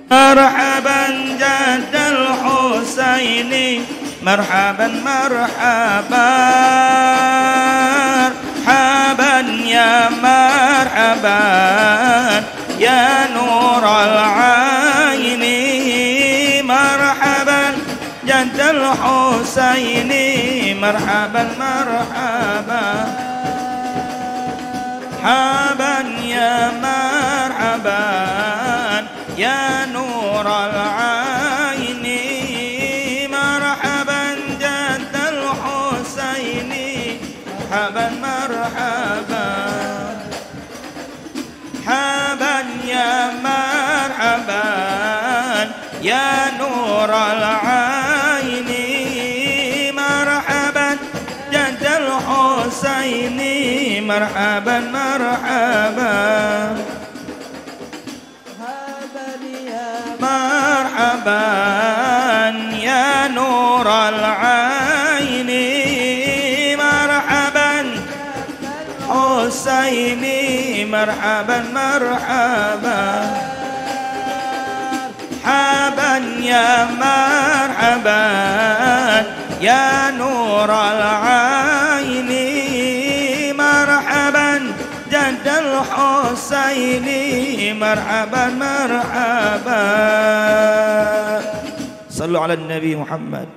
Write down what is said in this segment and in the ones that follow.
Marhaban Jaddal Husaini, marhaban marhaban, marhaban ya marhaban ya nural aini. Marhaban Jaddal Husaini, marhaban marhaban, marhaban ya marhaban ya nural aini. Marhaban Jaddal Husaini, marhaban marhaban, marhaban ya marhaban ya nural aini. Marhaban Jaddal Husaini, marhaban marhaban, marhaban ya nural aini. Marhaban Husaini, marhaban marhaban, marhaban ya marhaban ya nural aini. Marhaban Jaddal Husaini, marhaban marhaban. Sallu ala Nabi Muhammad.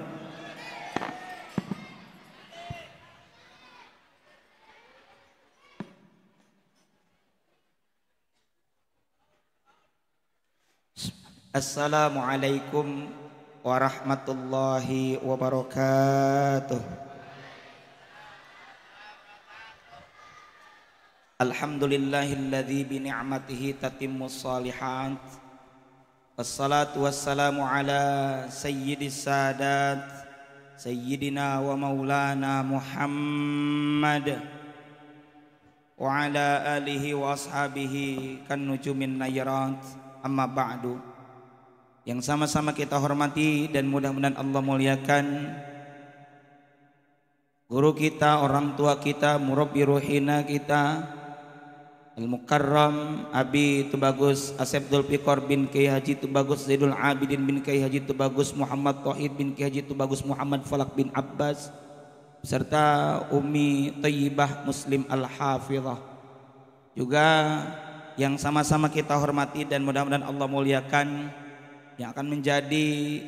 Assalamualaikum warahmatullahi wabarakatuh. Alhamdulillahilladzi bi ni'matihi tatimmus shalihat. Wassalatu wassalamu ala sayyidis sadat sayyidina wa maulana Muhammad wa ala alihi wa ashabihi kan nujumin nayrat. Amma ba'du. Yang sama-sama kita hormati dan mudah-mudahan Allah muliakan guru kita, orang tua kita, murabbi ruhina kita, Al-Mukarram Abi Tubagus Asep Dzulfikar bin Kiai Haji Tubagus Zaidul Abidin bin Kiai Haji Tubagus Muhammad Tauhid bin Kiai Haji Tubagus Muhammad Falak bin Abbas beserta Umi Thayyibah Muslim Al-Hafizah. Juga yang sama-sama kita hormati dan mudah-mudahan Allah muliakan yang akan menjadi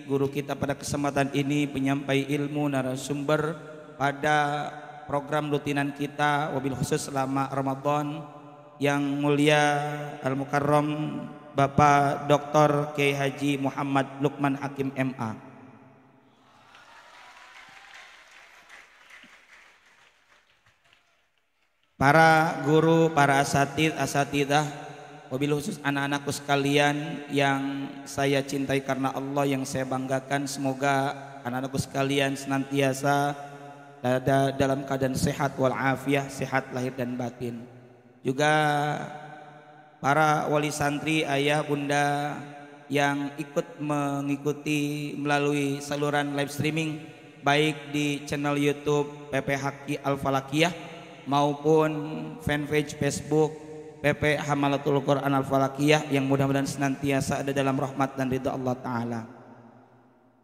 guru kita pada kesempatan ini, penyampai ilmu narasumber pada program rutinan kita wabil khusus selama Ramadan, yang mulia Al-Mukarram Bapak Dr. Kiai Haji Muhammad Lukman Hakim MA. Para guru, para asatidah, wabil khusus anak-anakku sekalian yang saya cintai karena Allah, yang saya banggakan, semoga anak-anakku sekalian senantiasa ada dalam keadaan sehat walafiat, sehat lahir dan batin. Juga para wali santri, ayah, bunda yang ikut mengikuti melalui saluran live streaming baik di channel YouTube PP Al-Falakiyah maupun fanpage Facebook PP Hamalatul Quran Al-Falakiyah, yang mudah-mudahan senantiasa ada dalam rahmat dan ridha Allah Ta'ala.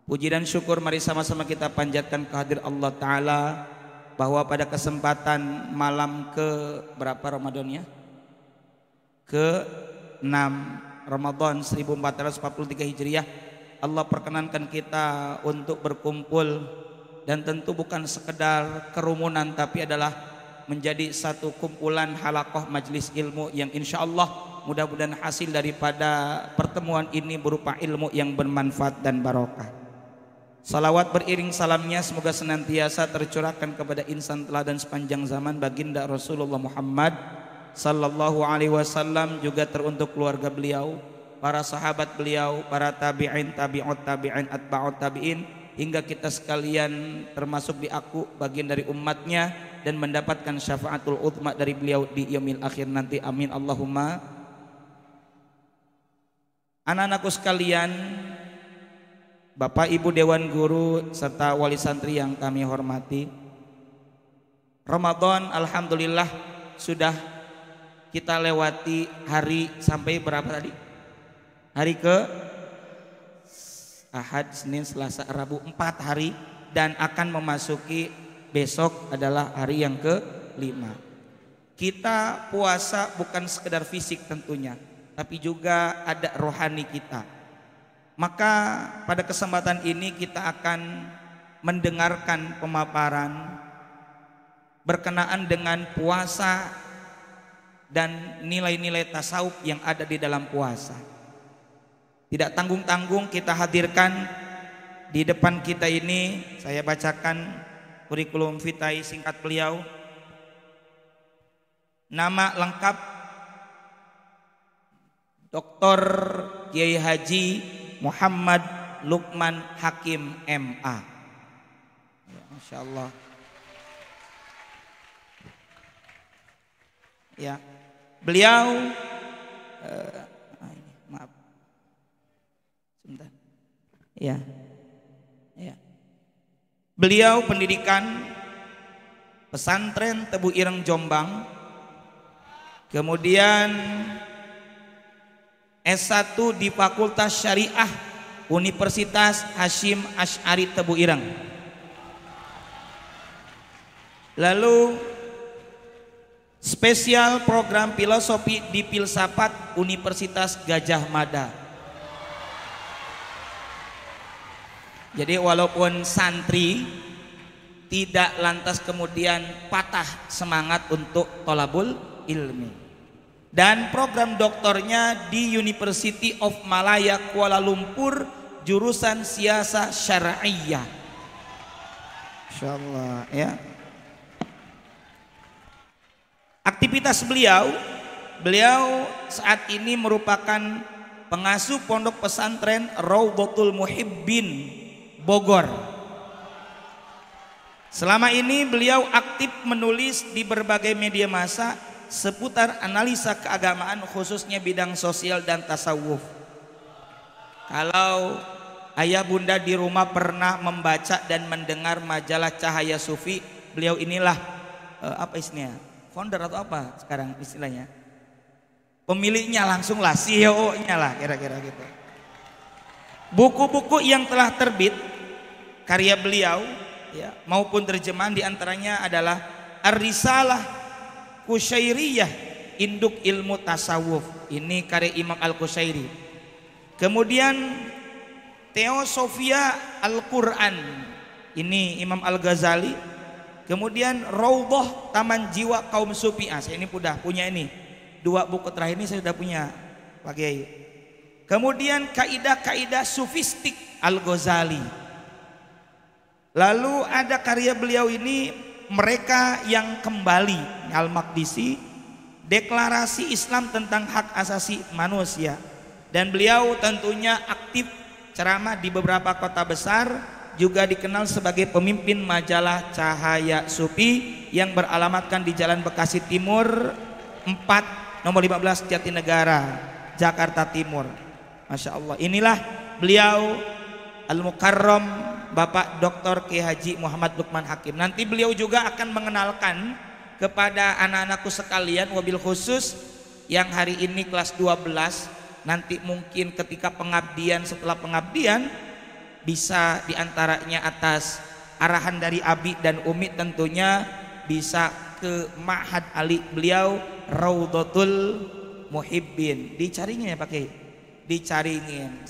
Puji dan syukur mari sama-sama kita panjatkan kehadirat Allah Ta'ala, bahwa pada kesempatan malam ke berapa Ramadannya? Ke-6 Ramadan 1443 Hijriah, Allah perkenankan kita untuk berkumpul, dan tentu bukan sekedar kerumunan, tapi adalah menjadi satu kumpulan halakoh majelis ilmu yang insya Allah mudah-mudahan hasil daripada pertemuan ini berupa ilmu yang bermanfaat dan barokah. Salawat beriring salamnya semoga senantiasa tercurahkan kepada insan teladan sepanjang zaman, baginda Rasulullah Muhammad sallallahu alaihi wasallam, juga teruntuk keluarga beliau, para sahabat beliau, para tabi'in, tabi'ut tabi'in, atba'ut tabi'in, hingga kita sekalian termasuk di aku bagian dari umatnya dan mendapatkan syafaatul uzma dari beliau di yaumil akhir nanti. Amin Allahumma. Anak-anakku sekalian, Bapak Ibu Dewan Guru serta wali santri yang kami hormati, Ramadan alhamdulillah sudah kita lewati hari sampai berapa tadi? Hari ke Ahad, Senin, Selasa, Rabu, 4 hari, dan akan memasuki besok adalah hari yang ke-5. Kita puasa bukan sekedar fisik tentunya, tapi juga ada rohani kita. Maka pada kesempatan ini kita akan mendengarkan pemaparan berkenaan dengan puasa dan nilai-nilai tasawuf yang ada di dalam puasa. Tidak tanggung-tanggung kita hadirkan di depan kita ini, saya bacakan kurikulum vitae singkat beliau. Nama lengkap Dr. Kiai Haji Muhammad Lukman Hakim MA. Ya, Masya Allah. Ya, beliau maaf, sebentar. Ya. Beliau pendidikan pesantren Tebu Ireng Jombang, kemudian S1 di Fakultas Syariah Universitas Hasyim Asy'ari Tebu Ireng. Lalu spesial program filosofi di Filsafat Universitas Gajah Mada. Jadi walaupun santri tidak lantas kemudian patah semangat untuk tolabul ilmi. Dan program doktornya di University of Malaya Kuala Lumpur, jurusan siasa syar'iyah. Insyaallah ya. Aktivitas beliau saat ini merupakan pengasuh pondok pesantren Raudhatul Muhibbin Bogor. Selama ini beliau aktif menulis di berbagai media massa seputar analisa keagamaan, khususnya bidang sosial dan tasawuf. Kalau ayah bunda di rumah pernah membaca dan mendengar majalah Cahaya Sufi, beliau inilah apa istilahnya, founder atau apa sekarang istilahnya, pemiliknya langsung lah, CEO-nya lah kira-kira gitu. Buku-buku yang telah terbit karya beliau ya, maupun terjemahan diantaranya adalah Ar-Risalah Qusyairiyah, Induk Ilmu Tasawuf, ini karya Imam Al-Qusyairi. Kemudian Theosophia Al-Quran, ini Imam Al-Ghazali. Kemudian Raudhah Taman Jiwa Kaum Sufi, saya ini udah punya ini, 2 buku terakhir ini saya sudah punya Pak Kiai. Kemudian kaidah-kaidah sufistik Al-Ghazali. Lalu ada karya beliau ini, Mereka yang Kembali, Al-Maqdisi, Deklarasi Islam tentang Hak Asasi Manusia. Dan beliau tentunya aktif ceramah di beberapa kota besar, juga dikenal sebagai pemimpin majalah Cahaya Sufi yang beralamatkan di Jalan Bekasi Timur 4 nomor 15 Jatinegara, Jakarta Timur. Masya Allah, inilah beliau Al-Mukarram Bapak Dr. Kiai Haji Muhammad Lukman Hakim. Nanti beliau juga akan mengenalkan kepada anak-anakku sekalian, wabil khusus yang hari ini kelas 12, nanti mungkin ketika pengabdian, setelah pengabdian bisa diantaranya atas arahan dari Abi dan Umi tentunya bisa ke Ma'had Ali beliau Raudhatul Muhibbin. Dicaringin ya Pak Kiai, dicaringin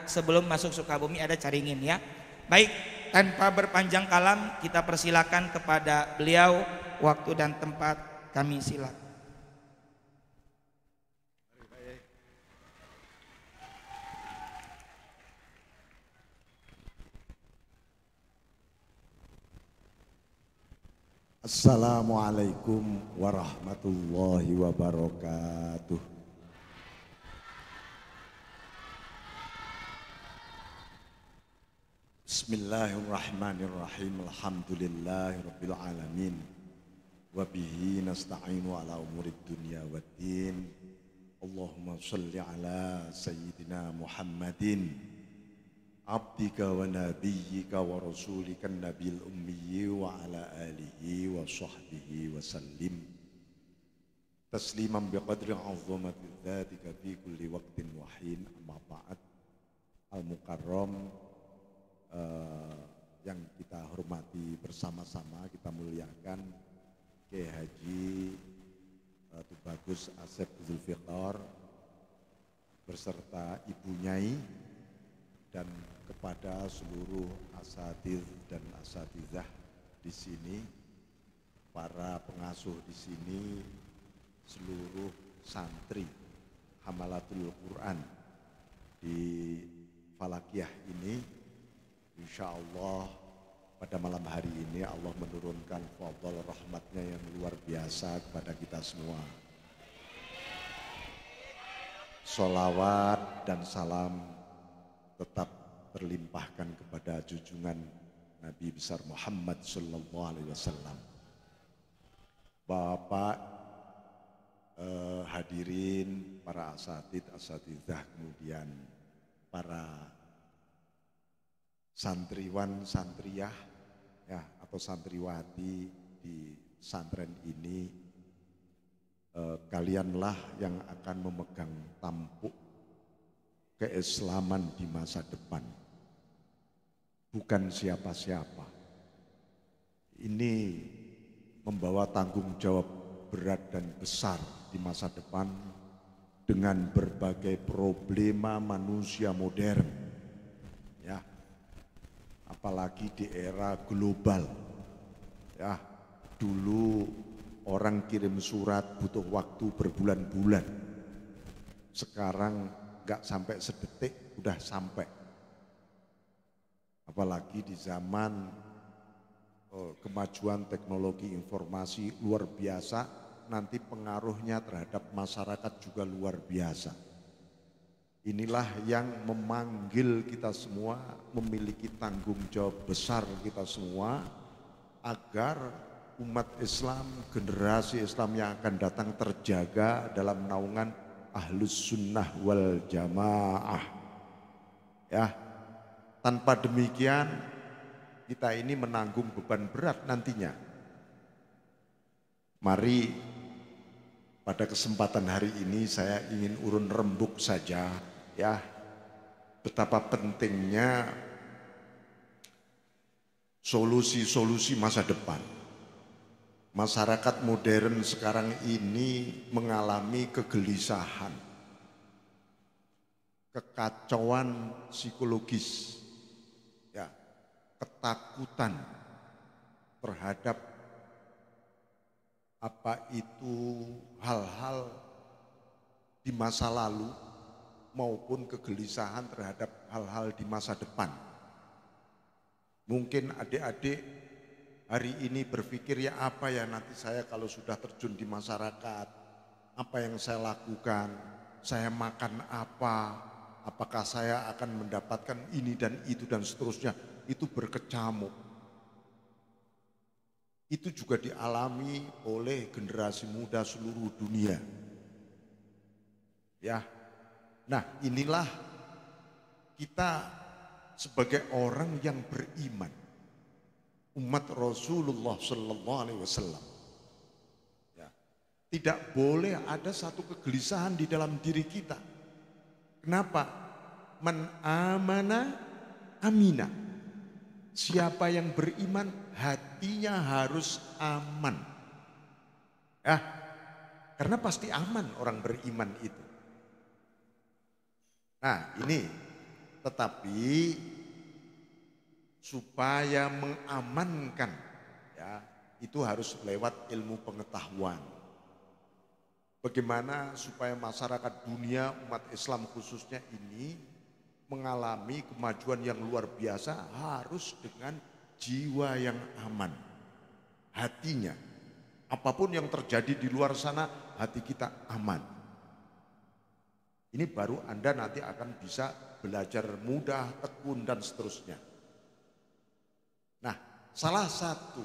sebelum masuk Sukabumi ada Caringin ya. Baik, tanpa berpanjang kalam kita persilakan kepada beliau, waktu dan tempat kami silakan. Assalamualaikum warahmatullahi wabarakatuh. Bismillahirrahmanirrahim. Alhamdulillahirabbil alamin. Wa bihi nasta'inu ala umurid dunya waddin. Allahumma shalli ala sayyidina Muhammadin abdika wa nabiyyika wa rasulika nabil ummi wa ala alihi wa sahbihi wa sallim tasliman biqadri azamati dzatika fi kulli waqtin wa hin. Amma ba'd. Al-Mukarram yang kita hormati bersama-sama, kita muliakan Kiai Haji Tubagus Asep Zulfikar beserta Ibu Nyai dan kepada seluruh asatidz dan asatidzah di sini, para pengasuh di sini, seluruh santri Hamalatul Quran di Falakiyah ini, insya Allah pada malam hari ini Allah menurunkan fadl rahmatnya yang luar biasa kepada kita semua. Sholawat dan salam tetap terlimpahkan kepada junjungan Nabi besar Muhammad sallallahu alaihi wasallam. Bapak hadirin, para asatidz, asatidzah, kemudian para santriwan, santriyah ya, atau santriwati di pesantren ini, kalianlah yang akan memegang tampuk keislaman di masa depan. Bukan siapa-siapa. Ini membawa tanggung jawab berat dan besar di masa depan dengan berbagai problema manusia modern. Ya. Apalagi di era global. Ya, dulu orang kirim surat butuh waktu berbulan-bulan. Sekarang enggak sampai sedetik udah sampai. Apalagi di zaman kemajuan teknologi informasi luar biasa, nanti pengaruhnya terhadap masyarakat juga luar biasa. Inilah yang memanggil kita semua, memiliki tanggung jawab besar kita semua, agar umat Islam, generasi Islam yang akan datang terjaga dalam naungan Ahlus Sunnah wal Jamaah. Ya, tanpa demikian kita ini menanggung beban berat nantinya. Mari pada kesempatan hari ini saya ingin urun rembuk saja ya, betapa pentingnya solusi-solusi masa depan. Masyarakat modern sekarang ini mengalami kegelisahan, kekacauan psikologis, ya, ketakutan terhadap apa itu hal-hal di masa lalu maupun kegelisahan terhadap hal-hal di masa depan. Mungkin adik-adik hari ini berpikir, ya apa ya nanti saya kalau sudah terjun di masyarakat, apa yang saya lakukan, saya makan apa, apakah saya akan mendapatkan ini dan itu dan seterusnya. Itu berkecamuk. Itu juga dialami oleh generasi muda seluruh dunia. Ya. Nah, inilah kita sebagai orang yang beriman, umat Rasulullah sallallahu alaihi wasallam. Ya. Tidak boleh ada satu kegelisahan di dalam diri kita. Kenapa? Man amana amina. Siapa yang beriman, hatinya harus aman. Ya, karena pasti aman orang beriman itu. Nah ini, tetapi supaya mengamankan, ya, itu harus lewat ilmu pengetahuan. Bagaimana supaya masyarakat dunia, umat Islam khususnya ini mengalami kemajuan yang luar biasa, harus dengan jiwa yang aman. Hatinya, apapun yang terjadi di luar sana, hati kita aman. Ini baru Anda nanti akan bisa belajar mudah, tekun dan seterusnya. Nah, salah satu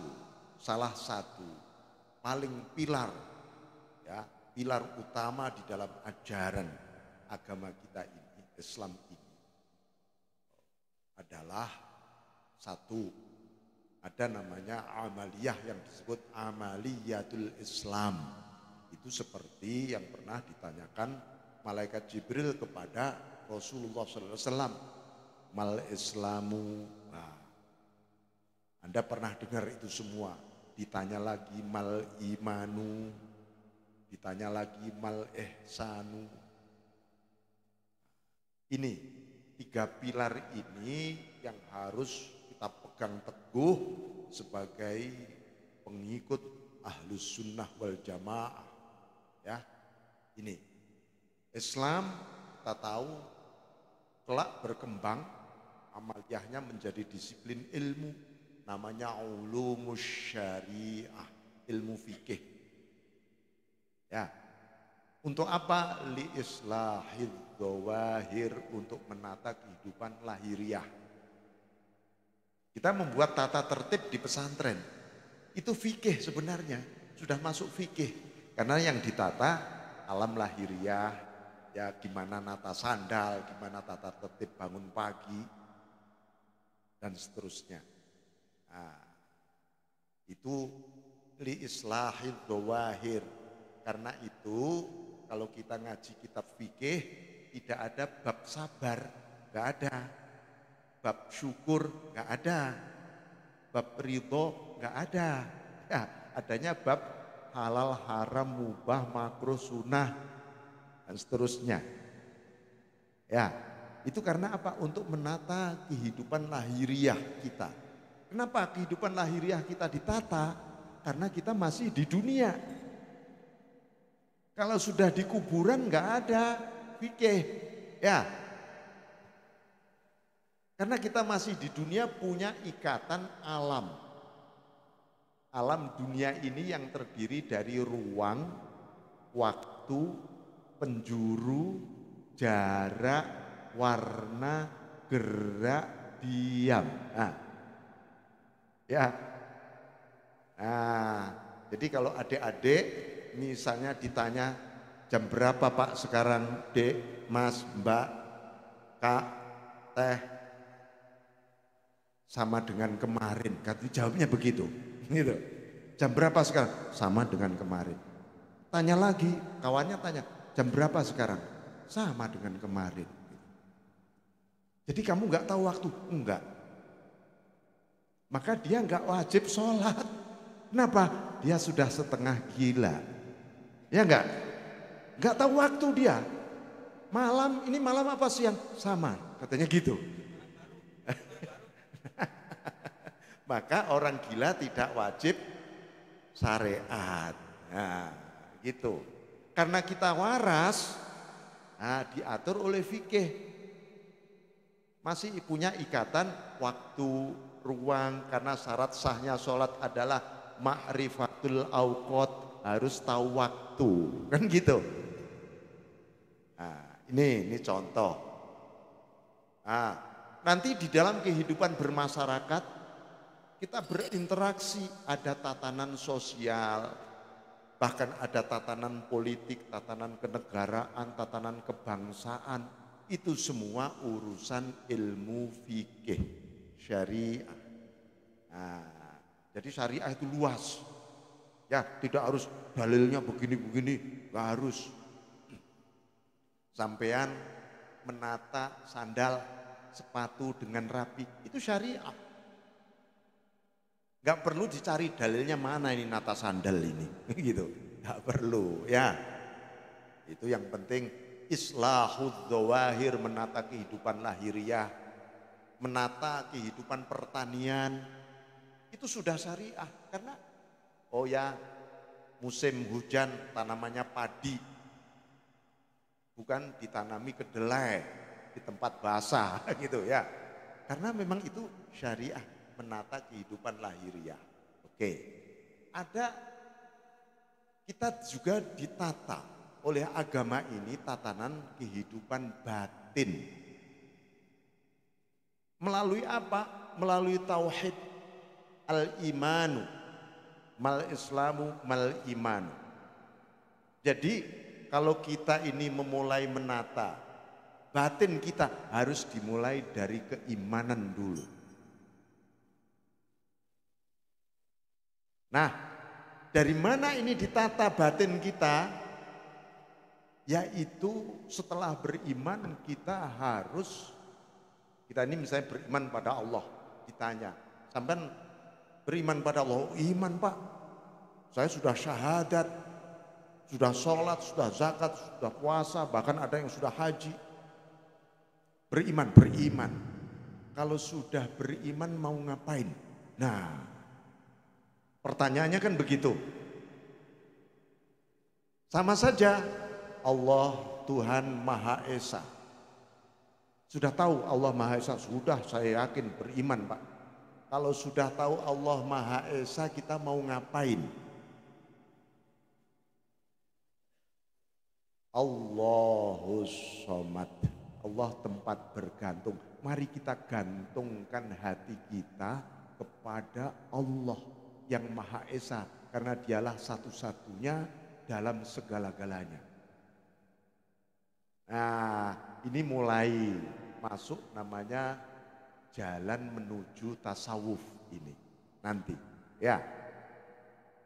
paling pilar, ya, pilar utama di dalam ajaran agama kita ini, Islam ini, adalah satu, ada namanya amaliyah yang disebut amaliyatul Islam. Itu seperti yang pernah ditanyakan malaikat Jibril kepada Rasulullah SAW. mal islamu. Nah, Anda pernah dengar itu semua. Ditanya lagi mal imanu, ditanya lagi mal ihsanu. Ini 3 pilar ini yang harus kita pegang teguh sebagai pengikut Ahlus Sunnah wal Jamaah. Ya, ini Islam kita tahu kelak berkembang, amaliyahnya menjadi disiplin ilmu, namanya ulumus syariah, ilmu fikih. Ya, untuk apa? Li islahid dzawahir, untuk menata kehidupan lahiriah. Kita membuat tata tertib di pesantren, itu fikih sebenarnya, sudah masuk fikih. Karena yang ditata alam lahiriah, ya gimana nata sandal, gimana tata tertib bangun pagi, dan seterusnya. Nah, itu li islahid dzawahir. Karena itu kalau kita ngaji kitab fikih, tidak ada bab sabar, nggak ada. Bab syukur nggak ada, bab ridho nggak ada. Ya, adanya bab halal, haram, mubah, makruh, sunnah, dan seterusnya. Ya, itu karena apa? Untuk menata kehidupan lahiriah kita. Kenapa kehidupan lahiriah kita ditata? Karena kita masih di dunia. Kalau sudah di kuburan nggak ada fikih, ya. Karena kita masih di dunia punya ikatan alam. Alam dunia ini yang terdiri dari ruang, waktu, penjuru, jarak, warna, gerak, diam. Nah, ya. Nah, jadi kalau adik-adik misalnya ditanya jam berapa Pak sekarang, Dek, Mas, Mbak, Kak, Teh, sama dengan kemarin, katanya jawabnya begitu, gitu. Jam berapa sekarang? Sama dengan kemarin. Tanya lagi, kawannya tanya, jam berapa sekarang? Sama dengan kemarin. Jadi kamu nggak tahu waktu? Enggak. Maka dia nggak wajib sholat. Kenapa? Dia sudah setengah gila. Ya enggak? Nggak tahu waktu dia. Malam, ini malam apa siang? Sama, katanya gitu. Maka orang gila tidak wajib syariat. Nah, gitu. Karena kita waras, nah, diatur oleh fikih. Masih punya ikatan waktu, ruang, karena syarat sahnya sholat adalah ma'rifatul awqat, harus tahu waktu. Kan gitu. Nah, ini contoh. Nah, nanti di dalam kehidupan bermasyarakat, kita berinteraksi, ada tatanan sosial, bahkan ada tatanan politik, tatanan kenegaraan, tatanan kebangsaan. Itu semua urusan ilmu fikih, syariah. Nah, jadi syariah itu luas. Ya, tidak harus dalilnya begini-begini, nggak harus. Sampean menata sandal, sepatu dengan rapi, itu syariah. Gak perlu dicari dalilnya mana ini nata sandal ini, gitu. Gak perlu, ya. Itu yang penting islahud dzawahir, menata kehidupan lahiriah, menata kehidupan pertanian, itu sudah syariah. Karena oh ya, musim hujan tanamannya padi, bukan ditanami kedelai di tempat basah, gitu ya. Karena memang itu syariah. Menata kehidupan lahiriah. Oke, ada, kita juga ditata oleh agama ini tatanan kehidupan batin. Melalui apa? Melalui tauhid, al-imanu, mal islamu, mal imanu. Jadi kalau kita ini memulai menata batin kita, harus dimulai dari keimanan dulu. Nah, dari mana ini ditata batin kita? Yaitu setelah beriman kita harus Kita ini misalnya beriman pada Allah, ditanya, sampean beriman pada Allah? Iman Pak, saya sudah syahadat, sudah sholat, sudah zakat, sudah puasa, bahkan ada yang sudah haji. Beriman, beriman. Kalau sudah beriman mau ngapain? Nah, pertanyaannya kan begitu. Sama saja, Allah Tuhan Maha Esa. Sudah tahu Allah Maha Esa, sudah saya yakin beriman Pak. Kalau sudah tahu Allah Maha Esa, kita mau ngapain? Allahus Somad, Allah tempat bergantung. Mari kita gantungkan hati kita kepada Allah yang Maha Esa, karena dialah satu-satunya dalam segala-galanya. Nah, ini mulai masuk namanya jalan menuju tasawuf ini nanti, ya.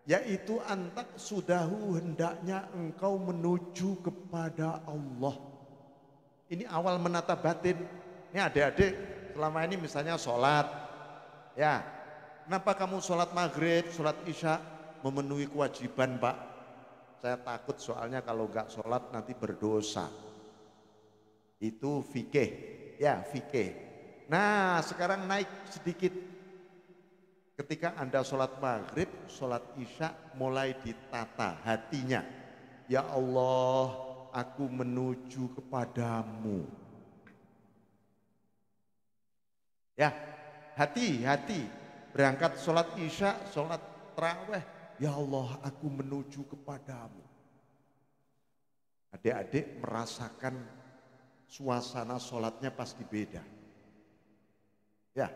Yaitu antak sudahu, hendaknya engkau menuju kepada Allah. Ini awal menata batin. Ini adik-adik selama ini misalnya sholat, ya. Kenapa kamu sholat maghrib, sholat isya memenuhi kewajiban Pak? Saya takut soalnya kalau enggak sholat nanti berdosa. Itu fikih, ya fikih. Nah sekarang naik sedikit. Ketika Anda sholat maghrib, sholat isya mulai ditata hatinya. Ya Allah, aku menuju kepadamu. Ya, hati-hati. Berangkat sholat isya, sholat tarawih. Ya Allah, aku menuju kepadamu. Adik-adik merasakan suasana sholatnya pasti beda. Ya,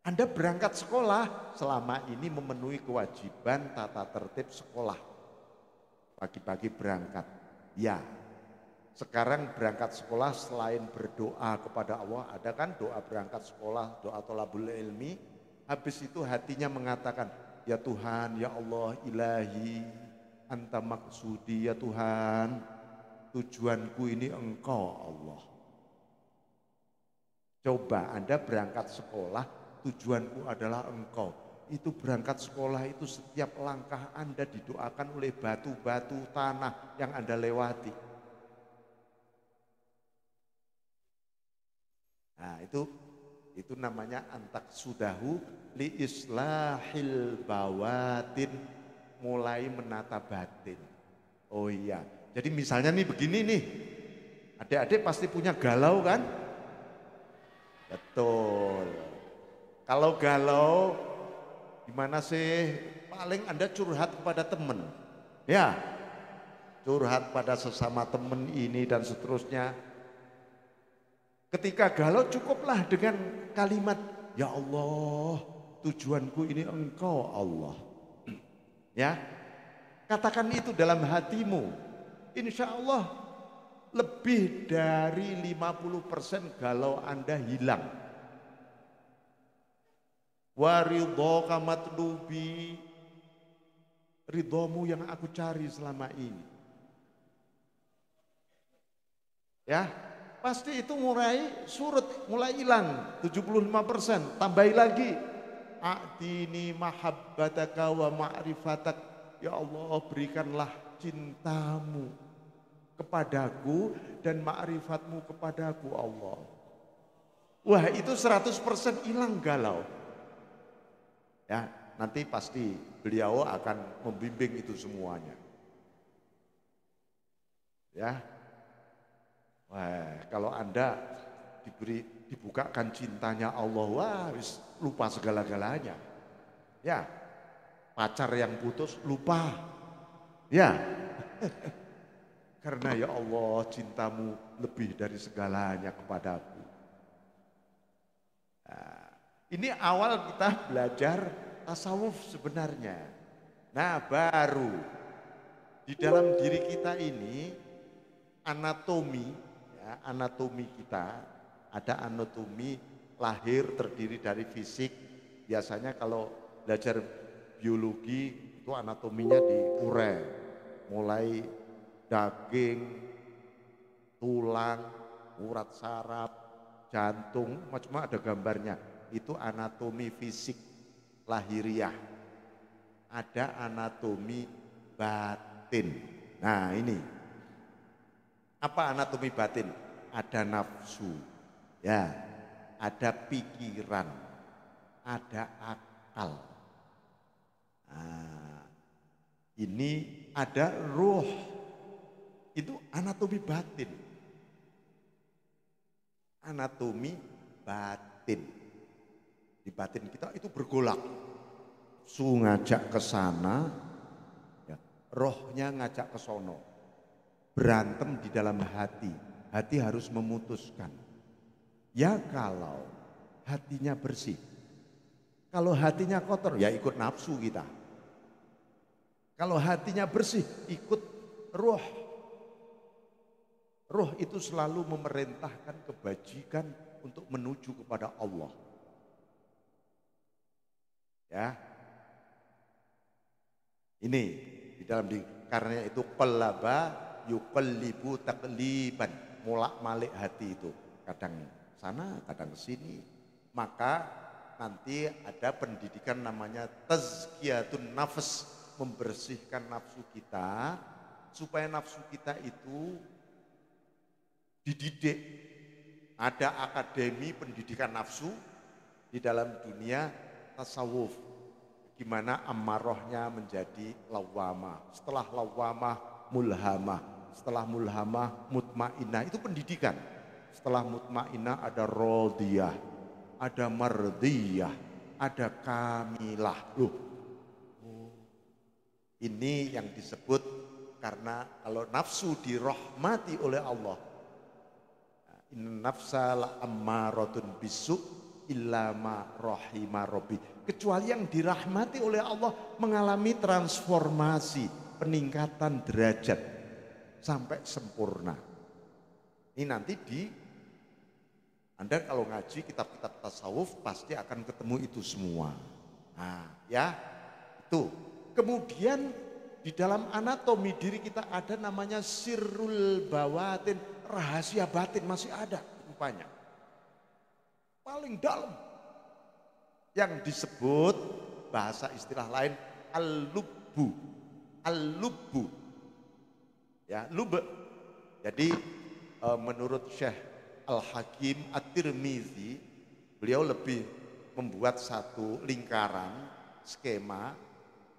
Anda berangkat sekolah selama ini memenuhi kewajiban tata tertib sekolah. Pagi-pagi berangkat. Ya, sekarang berangkat sekolah selain berdoa kepada Allah, ada kan doa berangkat sekolah, doa thalabul ilmi. Habis itu hatinya mengatakan, ya Tuhan, ya Allah, ilahi, anta maksudi, ya Tuhan, tujuanku ini engkau Allah. Coba Anda berangkat sekolah, tujuanku adalah engkau. Itu berangkat sekolah itu setiap langkah Anda didoakan oleh batu-batu tanah yang Anda lewati. Nah itu namanya antak sudahu li islahil bawatin, mulai menata batin. Oh iya, jadi misalnya nih begini nih, adik-adik pasti punya galau kan? Betul. Kalau galau, gimana sih? Paling Anda curhat kepada teman, ya, curhat pada sesama teman ini dan seterusnya. Ketika galau cukuplah dengan kalimat, ya Allah, tujuanku ini engkau Allah. Ya, katakan itu dalam hatimu. Insya Allah lebih dari 50% galau Anda hilang. Wa ridhoka matlubi, ridhomu yang aku cari selama ini. Ya, pasti itu mulai surut, mulai hilang 75%. Tambahi lagi, a'tini mahabbataka wa ma'rifatak, ya Allah berikanlah cintamu kepadaku dan ma'rifatmu kepadaku Allah. Wah, itu 100% hilang galau. Ya, nanti pasti beliau akan membimbing itu semuanya. Ya. Wah, kalau Anda dibukakan cintanya Allah, wah, lupa segala-galanya. Ya. Pacar yang putus lupa. Ya. Karena ya Allah, cintamu lebih dari segalanya kepadaku. Nah, ini awal kita belajar tasawuf sebenarnya. Nah, baru di dalam diri kita ini anatomi, ya, anatomi kita ada anatomi lahir terdiri dari fisik. Biasanya kalau belajar biologi itu anatominya diurai, mulai daging, tulang, urat saraf, jantung, macam ada gambarnya. Itu anatomi fisik lahiriah. Ada anatomi batin. Nah ini, apa anatomi batin? Ada nafsu, ya, ada pikiran, ada akal. Nah, ini ada ruh, itu anatomi batin. Anatomi batin. Di batin kita itu bergolak. Nafsu ngajak ke sana, ya, rohnya ngajak ke sono. Berantem di dalam hati. Hati harus memutuskan. Ya kalau hatinya bersih. Kalau hatinya kotor, ya ikut nafsu kita. Kalau hatinya bersih, ikut roh. Roh itu selalu memerintahkan kebajikan untuk menuju kepada Allah. Ya. Ini di dalam karena itu qalaba yuqallibu taqliban, molak-malik hati itu. Kadang sana, kadang sini. Maka nanti ada pendidikan namanya tazkiyatun nafs, membersihkan nafsu kita supaya nafsu kita itu dididik. Ada akademi pendidikan nafsu di dalam dunia tasawuf. Gimana ammarohnya menjadi lawamah. Setelah lawamah mulhamah. Setelah mulhamah mutmainah. Itu pendidikan. Setelah mutmainah ada rodiyah. Ada mardiyah. Ada kamilah. Loh. Ini yang disebut karena kalau nafsu dirahmati oleh Allah. Inna nafsa la ammaratun bisu illa ma rahima rabbi. Kecuali yang dirahmati oleh Allah mengalami transformasi, peningkatan derajat sampai sempurna. Ini nanti Anda kalau ngaji kitab-kitab tasawuf pasti akan ketemu itu semua. Nah, ya, itu. Kemudian di dalam anatomi diri kita ada namanya sirrul bawatin, rahasia batin masih ada rupanya. Paling dalam yang disebut bahasa istilah lain al-lubbu. Al-lubbu. Ya, lub. Jadi menurut Syekh Al-Hakim At-Tirmizi, beliau lebih membuat satu lingkaran skema,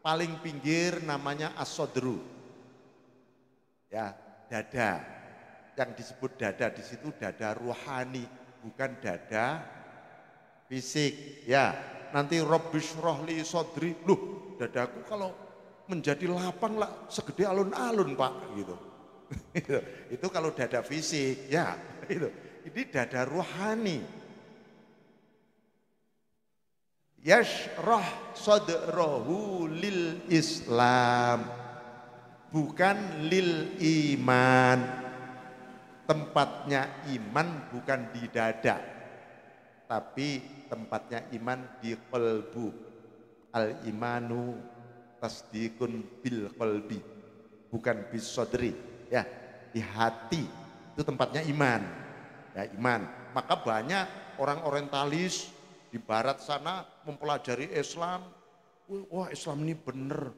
paling pinggir namanya as-sodru. Ya, dada. Yang disebut dada di situ dada ruhani, bukan dada fisik. Ya, nanti Rabbish rohli sodri, loh dadaku kalau menjadi lapang lah segede alun-alun Pak, gitu. Itu kalau dada fisik, ya. Itu. Ini dada ruhani. Yashrah sadrahu lil Islam, bukan lil iman. Tempatnya iman bukan di dada, tapi tempatnya iman di qalbu. Al-imanu tasdikun bil qalbi, bukan bis sodri. Ya, di hati itu tempatnya iman. Ya, iman. Maka banyak orang orientalis di barat sana mempelajari Islam. Wah, Islam ini benar.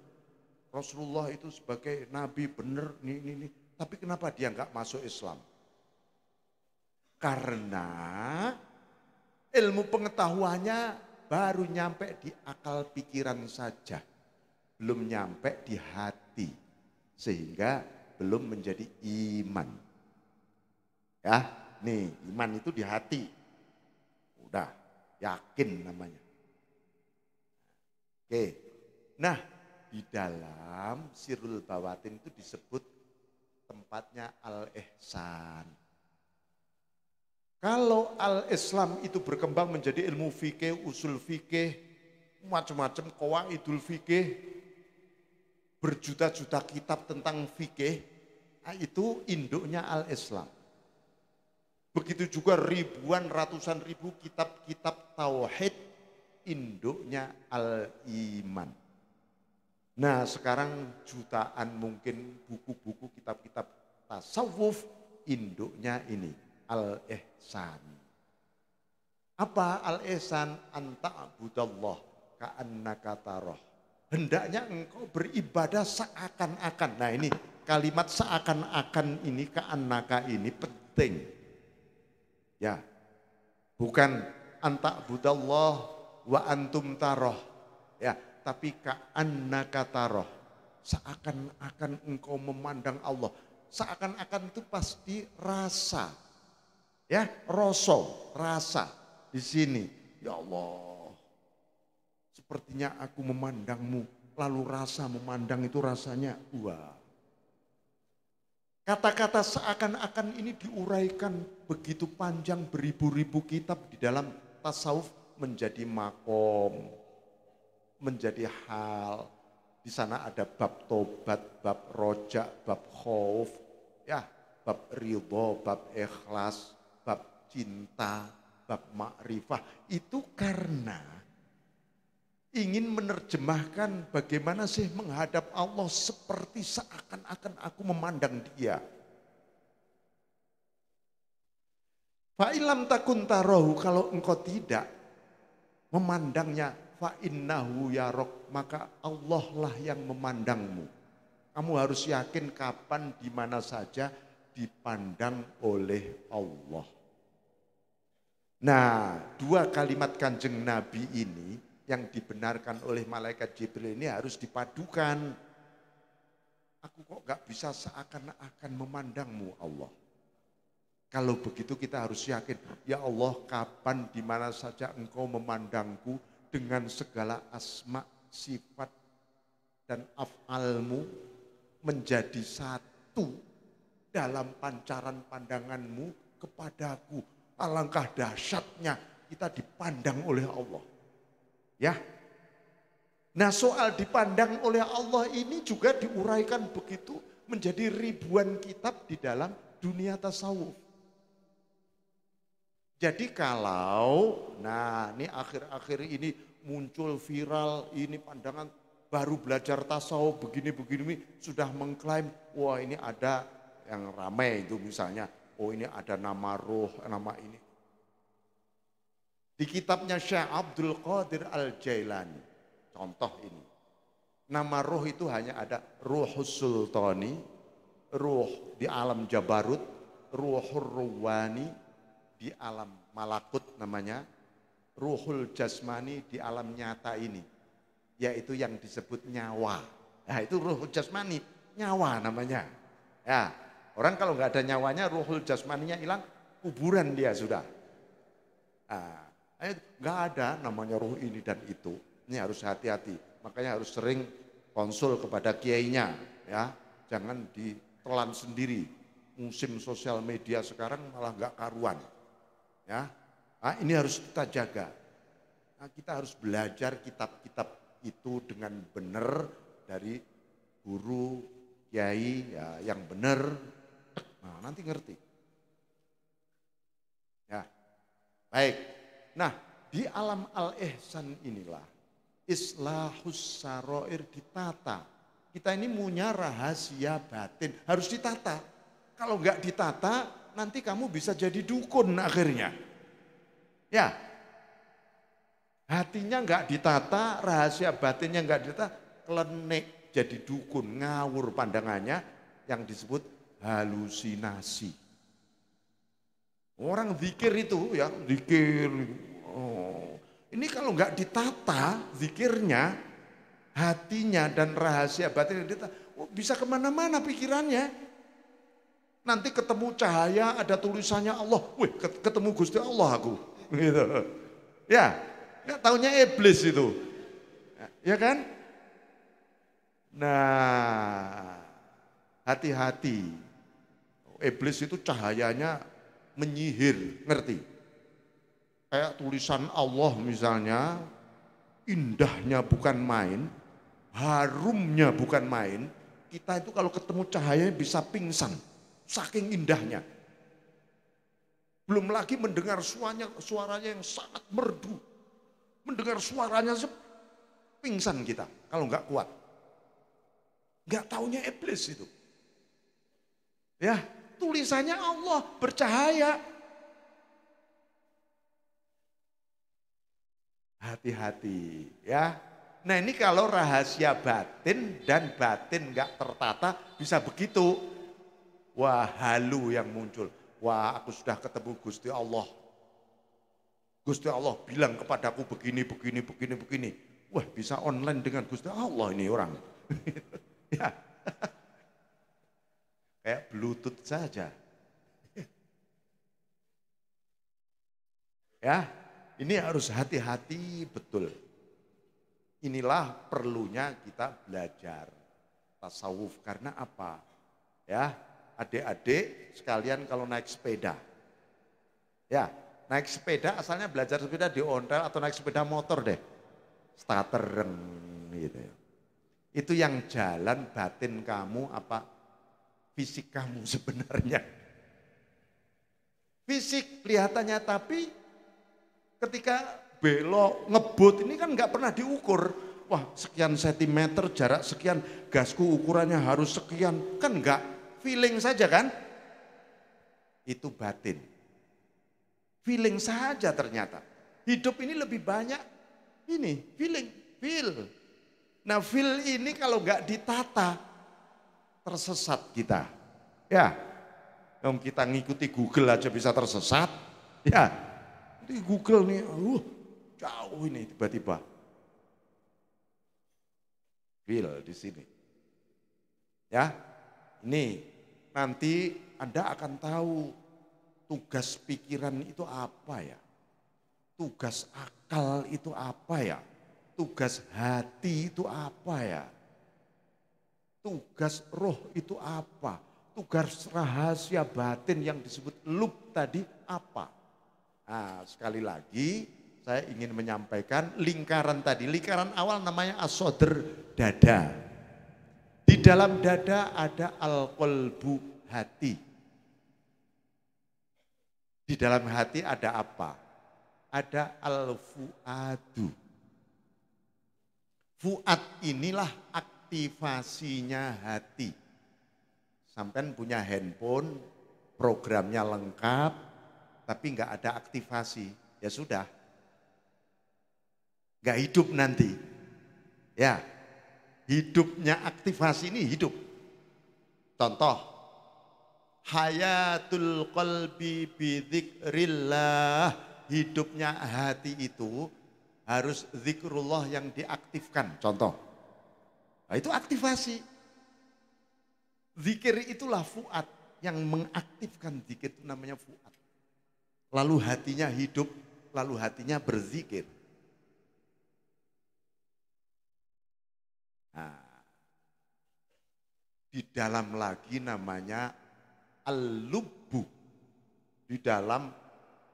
Rasulullah itu sebagai nabi benar. Ini. Tapi kenapa dia enggak masuk Islam? Karena ilmu pengetahuannya baru nyampe di akal pikiran saja, belum nyampe di hati, sehingga belum menjadi iman. Ya, nih iman itu di hati, udah yakin namanya. Oke, nah di dalam sirrul bawatin itu disebut tempatnya al-ihsan. Kalau al-Islam itu berkembang menjadi ilmu fikih, usul fikih, macam-macam qawaidul fikih, berjuta-juta kitab tentang fikih, itu induknya al-Islam. Begitu juga ribuan, ratusan ribu kitab-kitab tauhid, induknya al-iman. Nah sekarang jutaan mungkin buku-buku kitab-kitab tasawuf, induknya ini al-ihsan. Apa al-ihsan? Anta'budallah ka'annaka tarah. Hendaknya engkau beribadah seakan-akan. Nah ini kalimat seakan-akan ini, ka'annaka ini penting. Ya, bukan anta'budallah wa antum tarah. Ya, tapi ka'annaka tarah. Seakan-akan engkau memandang Allah. Seakan-akan itu pasti rasa. Ya, rasa di sini. Ya Allah, sepertinya aku memandangmu, lalu rasa memandang itu rasanya wah. Kata-kata seakan-akan ini diuraikan begitu panjang, beribu-ribu kitab di dalam tasawuf menjadi makom, menjadi hal. Di sana ada bab tobat, bab rojak, bab khauf, ya, bab ridho, bab ikhlas, bab cinta, bab makrifah. Itu karena ingin menerjemahkan bagaimana sih menghadap Allah seperti seakan-akan aku memandang dia. Fa'ilam takun tarahu, kalau engkau tidak memandangnya, fa'innahu yarok, maka Allah lah yang memandangmu. Kamu harus yakin kapan, di mana saja dipandang oleh Allah. Nah, dua kalimat Kanjeng Nabi ini yang dibenarkan oleh malaikat Jibril ini harus dipadukan. Aku kok gak bisa seakan-akan memandangmu Allah. Kalau begitu kita harus yakin, ya Allah kapan di mana saja engkau memandangku dengan segala asma, sifat, dan af'almu menjadi satu dalam pancaran pandanganmu kepadaku. Alangkah dahsyatnya kita dipandang oleh Allah. Ya. Nah, soal dipandang oleh Allah ini juga diuraikan begitu menjadi ribuan kitab di dalam dunia tasawuf. Jadi kalau, nah ini akhir-akhir ini muncul viral, ini pandangan baru belajar tasawuf begini-begini sudah mengklaim, wah ini ada yang ramai itu misalnya, oh ini ada nama roh, nama ini. Di kitabnya Syekh Abdul Qadir Al-Jailani, contoh ini. Nama roh itu hanya ada ruhus sultani, ruh di alam jabarut, ruhur ruwani di alam malakut namanya, ruhul jasmani di alam nyata ini, yaitu yang disebut nyawa. Nah itu ruhul jasmani, nyawa namanya. Ya, orang kalau nggak ada nyawanya, ruhul jasmaninya hilang, kuburan dia sudah. Nah, nggak ada namanya ruh ini dan itu. Ini harus hati-hati. Makanya harus sering konsul kepada kiainya, ya. Jangan ditelan sendiri. Musim sosial media sekarang malah nggak karuan. Ya, nah, ini harus kita jaga. Nah, kita harus belajar kitab-kitab itu dengan benar dari guru, kiai ya, yang benar. Nah, nanti ngerti. Ya, baik. Nah, di alam al-ihsan inilah islahus saroir ditata. Kita ini punya rahasia batin, harus ditata. Kalau enggak ditata, nanti kamu bisa jadi dukun akhirnya. Ya, hatinya enggak ditata, rahasia batinnya enggak ditata, klenik jadi dukun, ngawur pandangannya, yang disebut halusinasi. Orang zikir itu ya, zikir. Oh. Ini kalau enggak ditata zikirnya, hatinya dan rahasia batinnya ditata, oh, bisa kemana-mana pikirannya. Nanti ketemu cahaya ada tulisannya Allah, wih ketemu Gusti Allah aku, gitu. Ya, nggak taunya iblis itu, ya kan? Nah, hati-hati, iblis itu cahayanya menyihir, ngerti? Kayak tulisan Allah misalnya, indahnya bukan main, harumnya bukan main. Kita itu kalau ketemu cahayanya bisa pingsan. Saking indahnya. Belum lagi mendengar suaranya yang sangat merdu. Mendengar suaranya pingsan kita kalau nggak kuat. Nggak taunya iblis itu. Ya, tulisannya Allah bercahaya. Hati-hati ya. Nah ini kalau rahasia batin dan batin nggak tertata bisa begitu. Wah halu yang muncul. Wah aku sudah ketemu Gusti Allah. Gusti Allah bilang kepadaku begini, begini, begini, begini. Wah bisa online dengan Gusti Allah ini orang. Ya. Kayak Bluetooth saja. Ya, ini harus hati-hati betul. Inilah perlunya kita belajar tasawuf. Karena apa? Ya, adik-adik sekalian kalau naik sepeda. Ya, naik sepeda asalnya belajar sepeda di ontel atau naik sepeda motor deh. Starter gitu ya. Itu yang jalan batin kamu apa fisik kamu sebenarnya. Fisik kelihatannya tapi ketika belok, ngebut ini kan nggak pernah diukur. Wah sekian sentimeter, jarak sekian, gasku ukurannya harus sekian. Kan nggak, feeling saja kan. Itu batin. Feeling saja ternyata. Hidup ini lebih banyak ini, feeling, feel. Nah feel ini kalau nggak ditata, tersesat kita. Ya, kalau kita ngikuti Google aja bisa tersesat. Ya, di Google nih, jauh ini tiba-tiba. Feel di sini. Ya, ini nanti Anda akan tahu tugas pikiran itu apa ya. Tugas akal itu apa ya. Tugas hati itu apa ya. Tugas roh itu apa. Tugas rahasia batin yang disebut lub tadi apa. Nah, sekali lagi saya ingin menyampaikan lingkaran tadi. Lingkaran awal namanya as-sodr, dada. Di dalam dada ada al-qalbu, hati. Di dalam hati ada apa? Ada al-fuadu. Fuad inilah aktivasinya hati. Sampai punya handphone, programnya lengkap, tapi nggak ada aktivasi, ya sudah, nggak hidup nanti. Ya, hidupnya aktivasi ini hidup. Contoh, hayatul qalbi bidzikrillah, hidupnya hati itu harus zikrullah yang diaktifkan. Contoh, nah, itu aktivasi. Zikir itulah fuad, yang mengaktifkan zikir itu namanya fuad. Lalu hatinya hidup, lalu hatinya berzikir. Nah, di dalam lagi namanya al-lubbu. Di dalam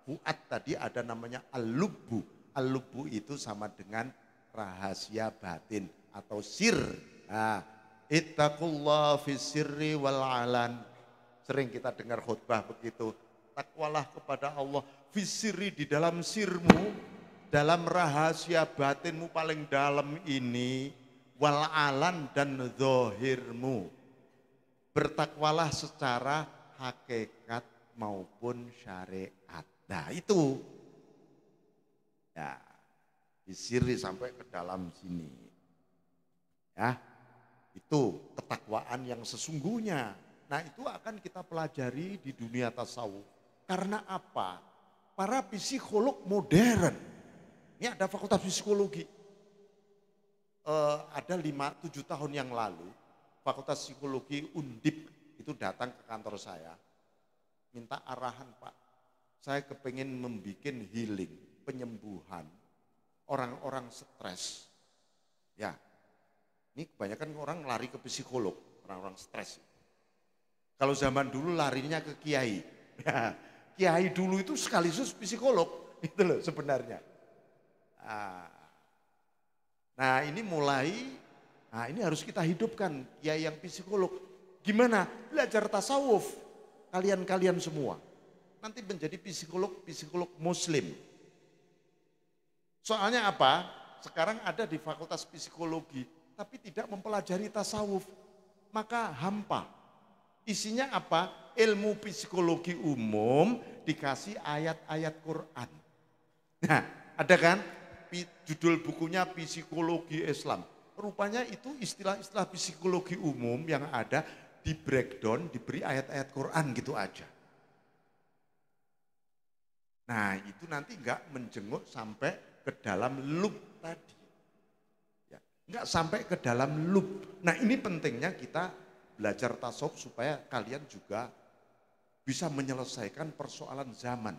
fuad tadi ada namanya al-lubbu. Al-lubbu itu sama dengan rahasia batin atau sir. Nah, ittaqullah fis sirri wal alan. Sering kita dengar khutbah begitu. Takwalah kepada Allah fis sirri, di dalam sirmu, dalam rahasia batinmu paling dalam ini, wal alan dan zahirmu. Bertakwalah secara hakikat maupun syariat. Nah itu. Ya, disiri sampai ke dalam sini. Ya, itu ketakwaan yang sesungguhnya. Nah itu akan kita pelajari di dunia tasawuf. Karena apa? Para psikolog modern. Ini ada fakultas psikologi. Ada 5-7 tahun yang lalu, fakultas psikologi Undip itu datang ke kantor saya. Minta arahan Pak, saya kepengen membuat healing, penyembuhan orang-orang stres. Ya, ini kebanyakan orang lari ke psikolog, orang-orang stres. Kalau zaman dulu larinya ke kiai. Ya, kiai dulu itu sekaligus psikolog, itu loh sebenarnya. Nah ini mulai, nah ini harus kita hidupkan, kiai yang psikolog. Gimana? Belajar tasawuf, kalian-kalian semua. Nanti menjadi psikolog muslim. Soalnya apa? Sekarang ada di fakultas psikologi, tapi tidak mempelajari tasawuf. Maka hampa. Isinya apa? Ilmu psikologi umum dikasih ayat-ayat Quran. Nah, ada kan? judul bukunya Psikologi Islam. Rupanya itu istilah-istilah psikologi umum yang ada di breakdown, diberi ayat-ayat Quran gitu aja. Nah itu nanti enggak menjenguk sampai ke dalam loop tadi. Ya, enggak sampai ke dalam loop. Nah ini pentingnya kita belajar tasawuf supaya kalian juga bisa menyelesaikan persoalan zaman.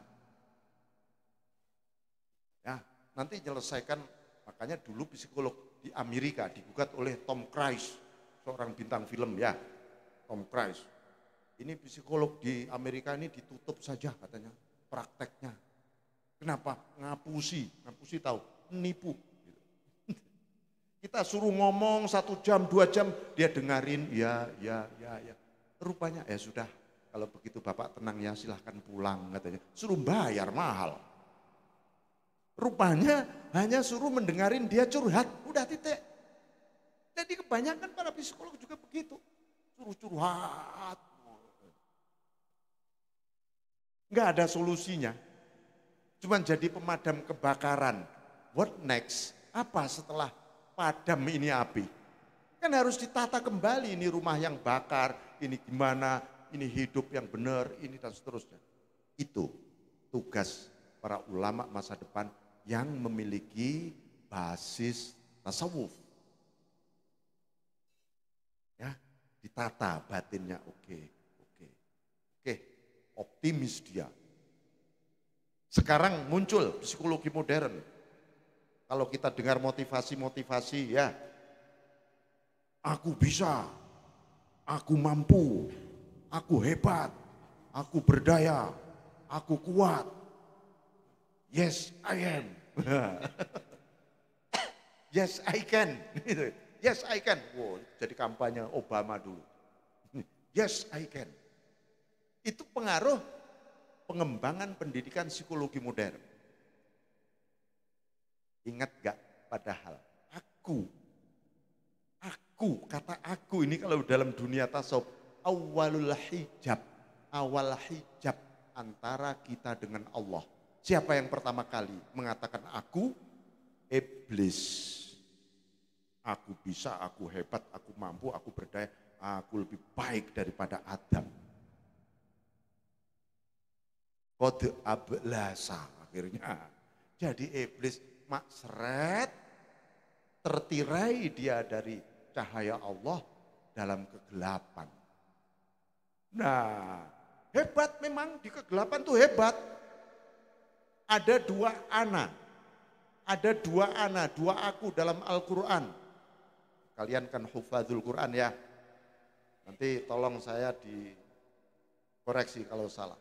Ya, nanti menyelesaikan, makanya dulu psikolog di Amerika digugat oleh Tom Cruise, seorang bintang film ya, Tom Cruise. Ini psikolog di Amerika ini ditutup saja katanya prakteknya. Kenapa? Ngapusi tahu, nipu. Kita suruh ngomong 1 jam, 2 jam, dia dengarin, ya. Rupanya ya sudah, kalau begitu Bapak tenang ya silahkan pulang katanya. Suruh bayar mahal. Rupanya hanya suruh mendengarin dia curhat, udah titik. Jadi kebanyakan para psikolog juga begitu. Suruh curhat. Enggak ada solusinya. Cuman jadi pemadam kebakaran. What next? Apa setelah padam ini api? Kan harus ditata kembali, ini rumah yang bakar, ini gimana, ini hidup yang benar, ini dan seterusnya. Itu tugas para ulama masa depan yang memiliki basis tasawuf. Ya, ditata batinnya, oke, optimis dia. Sekarang muncul psikologi modern. Kalau kita dengar motivasi ya, aku bisa, aku mampu, aku hebat, aku berdaya, aku kuat. Yes, I am. Yes, I can. Yes, I can. Wow, jadi kampanye Obama dulu. Yes, I can. Itu pengaruh pengembangan pendidikan psikologi modern. Ingat gak padahal kata aku ini kalau dalam dunia tasawuf awal hijab antara kita dengan Allah. Siapa yang pertama kali mengatakan aku? Iblis. Aku bisa, aku hebat, aku mampu, aku berdaya, aku lebih baik daripada Adam. Qad ablasa akhirnya. Jadi iblis maksret, tertirai dia dari cahaya Allah dalam kegelapan. Nah, hebat memang di kegelapan tuh hebat. Ada dua aku dalam Al-Quran. Kalian kan hufadzul Quran ya. Nanti tolong saya dikoreksi kalau salah.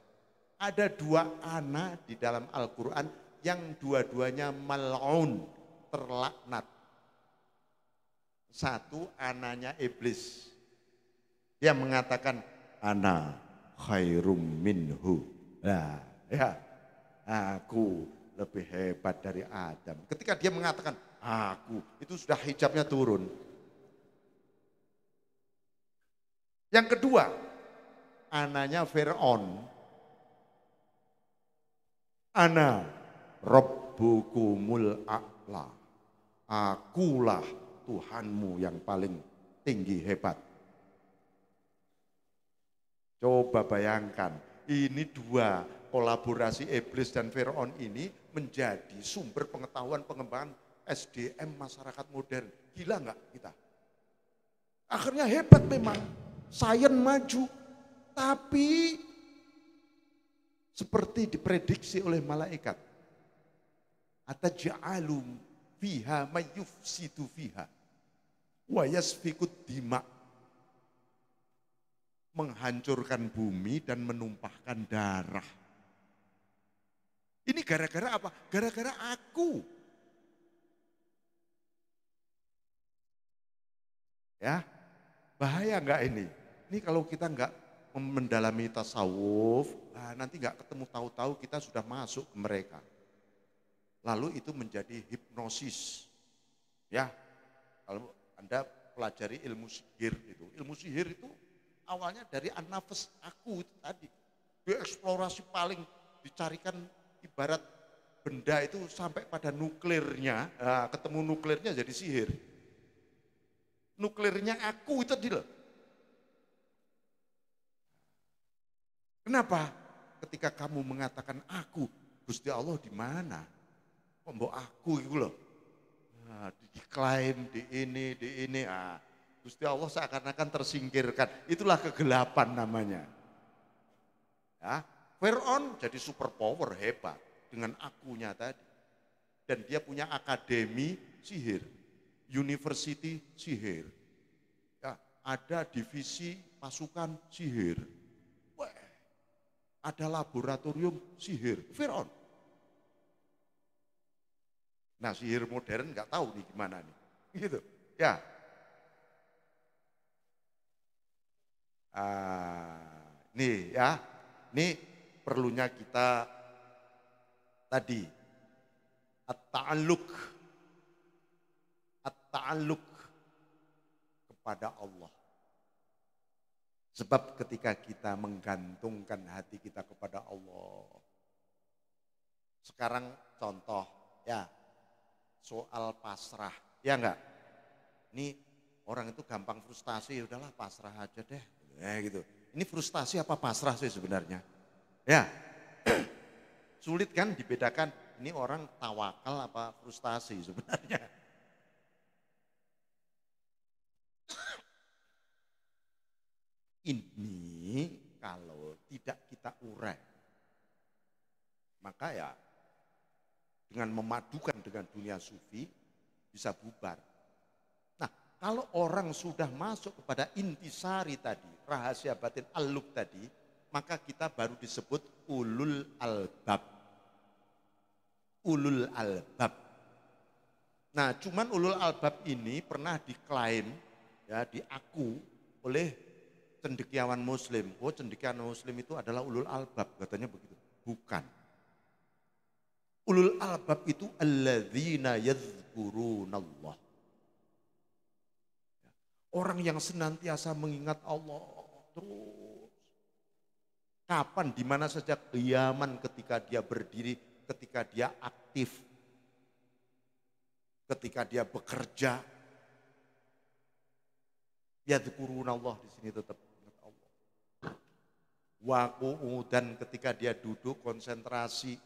Ada 2 anak di dalam Al-Quran yang dua-duanya mal'un, terlaknat. Satu anaknya iblis. Dia mengatakan, ana khairum minhu. Nah, ya, aku lebih hebat dari Adam. Ketika dia mengatakan, aku, itu sudah hijabnya turun. Yang kedua, anaknya Fir'aun. Ana rabbukumul a'la. Akulah Tuhanmu yang paling tinggi hebat. Coba bayangkan, ini 2 kolaborasi iblis dan Fir'aun ini menjadi sumber pengetahuan pengembangan SDM masyarakat modern. Gila enggak kita? Akhirnya hebat memang, sains maju, tapi seperti diprediksi oleh malaikat. Ataj'alu fiha mayyufsidu fiha wa yasfikud dima. Menghancurkan bumi dan menumpahkan darah. Ini gara-gara apa? Gara-gara aku. Ya, bahaya enggak ini? Ini kalau kita enggak mendalami tasawuf, nanti enggak ketemu, tahu-tahu kita sudah masuk ke mereka. Lalu itu menjadi hipnosis. Ya, kalau Anda pelajari ilmu sihir itu awalnya dari an-nafas aku itu tadi. Dia eksplorasi paling dicarikan ibarat benda itu sampai pada nuklirnya, ketemu nuklirnya jadi sihir. Nuklirnya aku itu tadi loh. Kenapa? Ketika kamu mengatakan aku, Gusti Allah di mana? Kok mbok aku itu loh. Nah, diklaim di ini. Gusti Allah seakan-akan tersingkirkan. Itulah kegelapan namanya. Ya, Fir'aun jadi super power hebat dengan akunya tadi. Dan dia punya akademi sihir, university sihir. Ya, ada divisi pasukan sihir. Wah, ada laboratorium sihir. Fir'aun. Nah, sihir modern nggak tahu nih gimana nih. Gitu. Ya. Nih ya. Ini perlunya kita tadi at-ta'alluq kepada Allah. Sebab ketika kita menggantungkan hati kita kepada Allah. Sekarang contoh ya, soal pasrah, ya enggak? Ini orang itu gampang frustasi, udahlah pasrah aja deh. Gitu. Ini frustasi apa pasrah sih sebenarnya? Ya, sulit kan dibedakan ini orang tawakal apa frustasi sebenarnya. Ini kalau tidak kita urai, maka ya dengan memadukan dengan dunia sufi bisa bubar. Nah, kalau orang sudah masuk kepada intisari tadi, rahasia batin al-lub tadi, maka kita baru disebut ulul albab. Ulul albab. Nah, cuman ulul albab ini pernah diklaim, ya, diaku oleh cendekiawan muslim. Oh, cendekiawan muslim itu adalah ulul albab, katanya begitu. Bukan. Ulul albab itu alladzina yadhkurunallah. Orang yang senantiasa mengingat Allah terus. Kapan, di mana saja, qiyaman, ketika dia berdiri, ketika dia aktif, ketika dia bekerja. Yadhkurunallah, di sini tetap ingat Allah. Wa qu'udan, ketika dia duduk konsentrasi,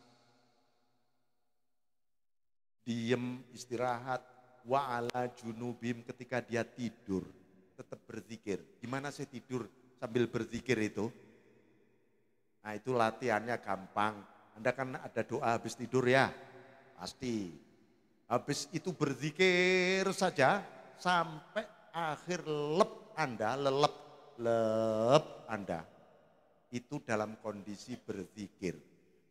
diem istirahat. Wa ala junubim, ketika dia tidur tetap berzikir. Gimana sih tidur sambil berzikir itu? Nah, itu latihannya gampang. Anda kan ada doa habis tidur ya, pasti. Habis itu berzikir saja sampai akhir lelep Anda. Itu dalam kondisi berzikir.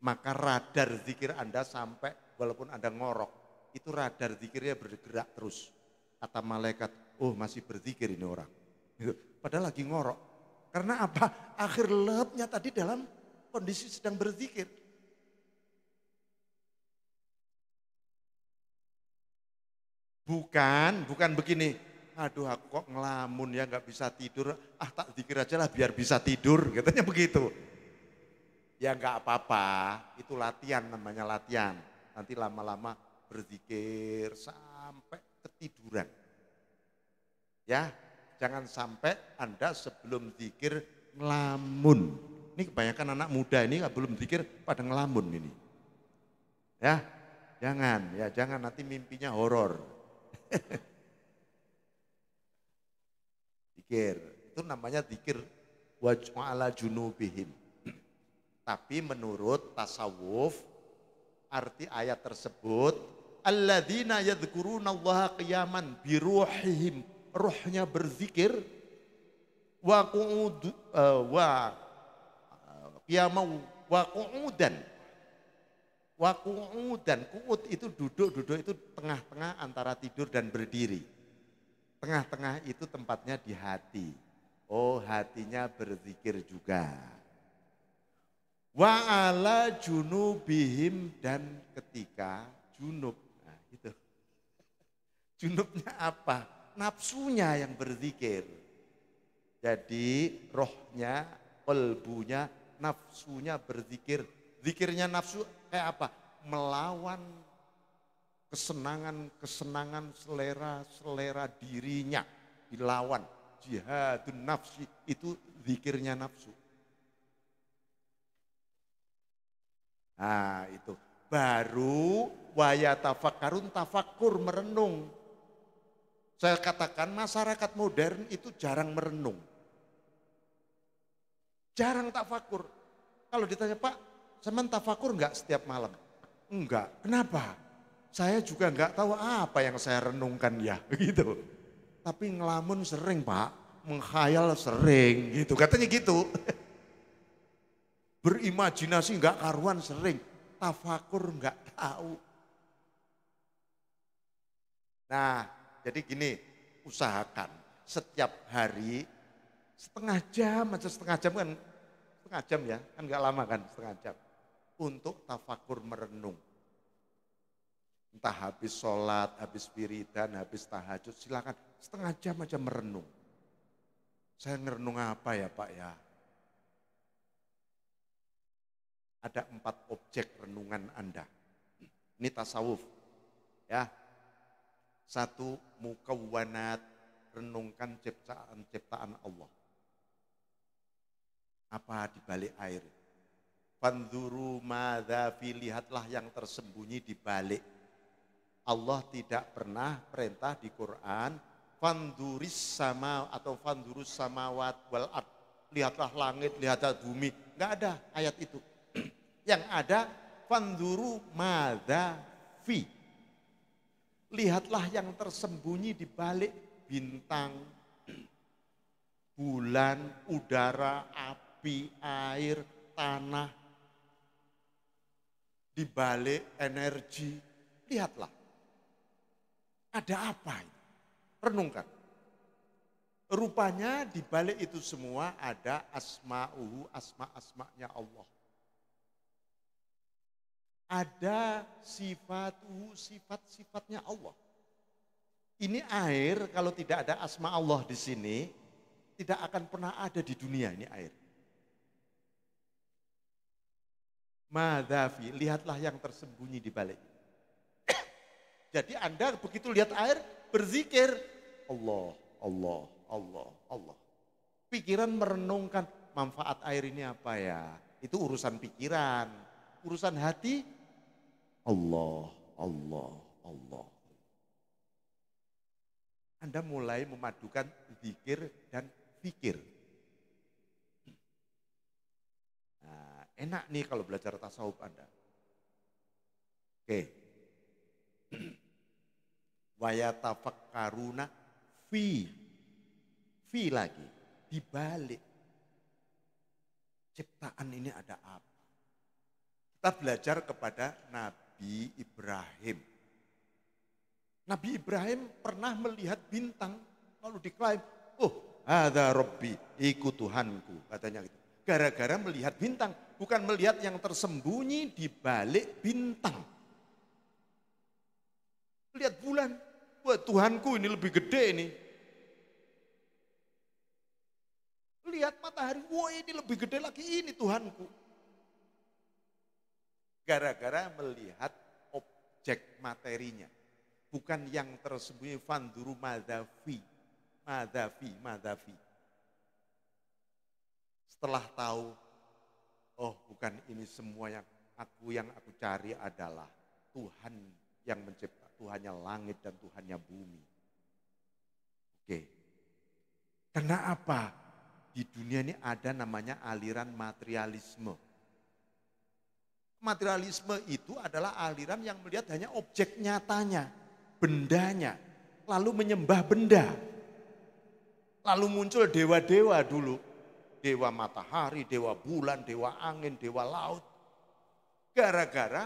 Maka radar zikir Anda sampai walaupun Anda ngorok, itu radar zikirnya bergerak terus. Kata malaikat, oh masih berzikir ini orang. Padahal lagi ngorok. Karena apa? Akhir lepnya tadi dalam kondisi sedang berzikir. Bukan begini. Aduh, aku kok ngelamun ya, gak bisa tidur. Tak zikir aja lah biar bisa tidur. Katanya begitu. Ya gak apa-apa. Itu latihan, namanya latihan. Nanti lama-lama berzikir sampai ketiduran. Ya, jangan sampai Anda sebelum zikir ngelamun. Ini kebanyakan anak muda ini belum zikir pada ngelamun ini. Ya, jangan nanti mimpinya horor. Zikir, itu namanya zikir waj'ala junubihim. Tapi menurut tasawuf, arti ayat tersebut, alladzina yadhkurunallaha qiyaman biruhihim, rohnya berzikir, wa qu'udan, qu'ud itu duduk itu tengah-tengah antara tidur dan berdiri. Tengah-tengah itu tempatnya di hati. Oh, hatinya berzikir juga. Wa ala junubihim, dan ketika junub. Nah, itu. Junubnya apa? Nafsunya yang berzikir. Jadi rohnya, qalbunya, nafsunya berzikir. Zikirnya nafsu kayak apa? melawan kesenangan-kesenangan selera dirinya, dilawan. Jihadun nafsi itu zikirnya nafsu. Nah itu baru wayatafakkarun, tafakur, merenung. Saya katakan masyarakat modern itu jarang merenung. Jarang tafakur. Kalau ditanya, Pak, semen tafakur enggak setiap malam? Enggak. Kenapa? Saya juga enggak tahu apa yang saya renungkan ya, gitu. Tapi ngelamun sering, Pak, menghayal sering, gitu. Katanya gitu. Berimajinasi enggak karuan sering, tafakur enggak tahu. Nah, jadi gini, usahakan setiap hari setengah jam aja, setengah jam ya, kan enggak lama kan setengah jam. Untuk tafakur merenung. Entah habis sholat, habis wiridan, habis tahajud, silakan setengah jam aja merenung. Saya merenung apa ya Pak ya? Ada 4 objek renungan Anda. Ini tasawuf. Ya. 1, mukawwanat, renungkan ciptaan Allah. Apa di balik air? Fanzuru madza fi, lihatlah yang tersembunyi di balik. Allah tidak pernah perintah di Quran fanduris sama atau fandurus samawat wal ard. Lihatlah langit, lihatlah bumi. Enggak ada ayat itu. Yang ada fanduru madza fi. Lihatlah yang tersembunyi di balik bintang, bulan, udara, api, air, tanah, di balik energi. Lihatlah. Ada apa itu? Renungkan. Rupanya di balik itu semua ada asma'uhu, asma-asma'nya Allah. Ada sifatuhu, sifat-sifatnya Allah. Ini air kalau tidak ada asma Allah di sini, tidak akan pernah ada di dunia ini air. Madzafi, lihatlah yang tersembunyi di balik. Jadi Anda begitu lihat air, berzikir, Allah, Allah, Allah, Allah. Pikiran merenungkan manfaat air ini apa ya? Itu urusan pikiran. Urusan hati, Allah, Allah, Allah. Anda mulai memadukan zikir dan fikir. Nah, enak nih kalau belajar tasawuf Anda. Oke. Wayatafakkaruna fi lagi, dibalik ciptaan ini ada apa. Kita belajar kepada Nabi Ibrahim. Nabi Ibrahim pernah melihat bintang lalu diklaim, oh hadza rabbi, iku Tuhanku, katanya gitu. Gara-gara melihat bintang, bukan melihat yang tersembunyi di balik bintang. Lihat bulan, wah Tuhanku ini lebih gede ini. Lihat matahari, wah ini lebih gede lagi, ini Tuhanku. Gara-gara melihat objek materinya. Bukan yang tersembunyi, fanduru madzafi. Setelah tahu, oh bukan ini semua yang aku cari adalah Tuhan yang mencipta. Tuhannya langit dan Tuhannya bumi. Oke. Karena apa? Di dunia ini ada namanya aliran materialisme. Materialisme itu adalah aliran yang melihat hanya objek nyatanya, bendanya, lalu menyembah benda. Lalu muncul dewa-dewa dulu. Dewa matahari, dewa bulan, dewa angin, dewa laut. Gara-gara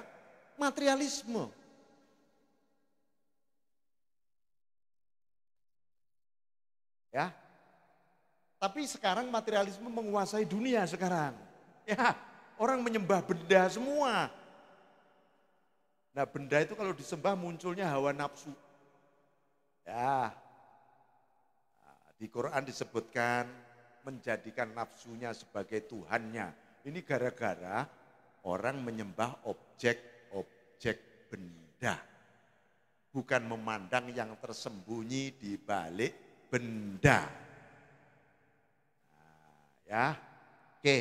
materialisme. Ya, tapi sekarang materialisme menguasai dunia sekarang. Ya, orang menyembah benda semua. Nah, benda itu kalau disembah munculnya hawa nafsu. Ya, di Quran disebutkan menjadikan nafsunya sebagai Tuhannya. Ini gara-gara orang menyembah objek objek benda. Bukan memandang yang tersembunyi di balik benda. Nah, ya, oke,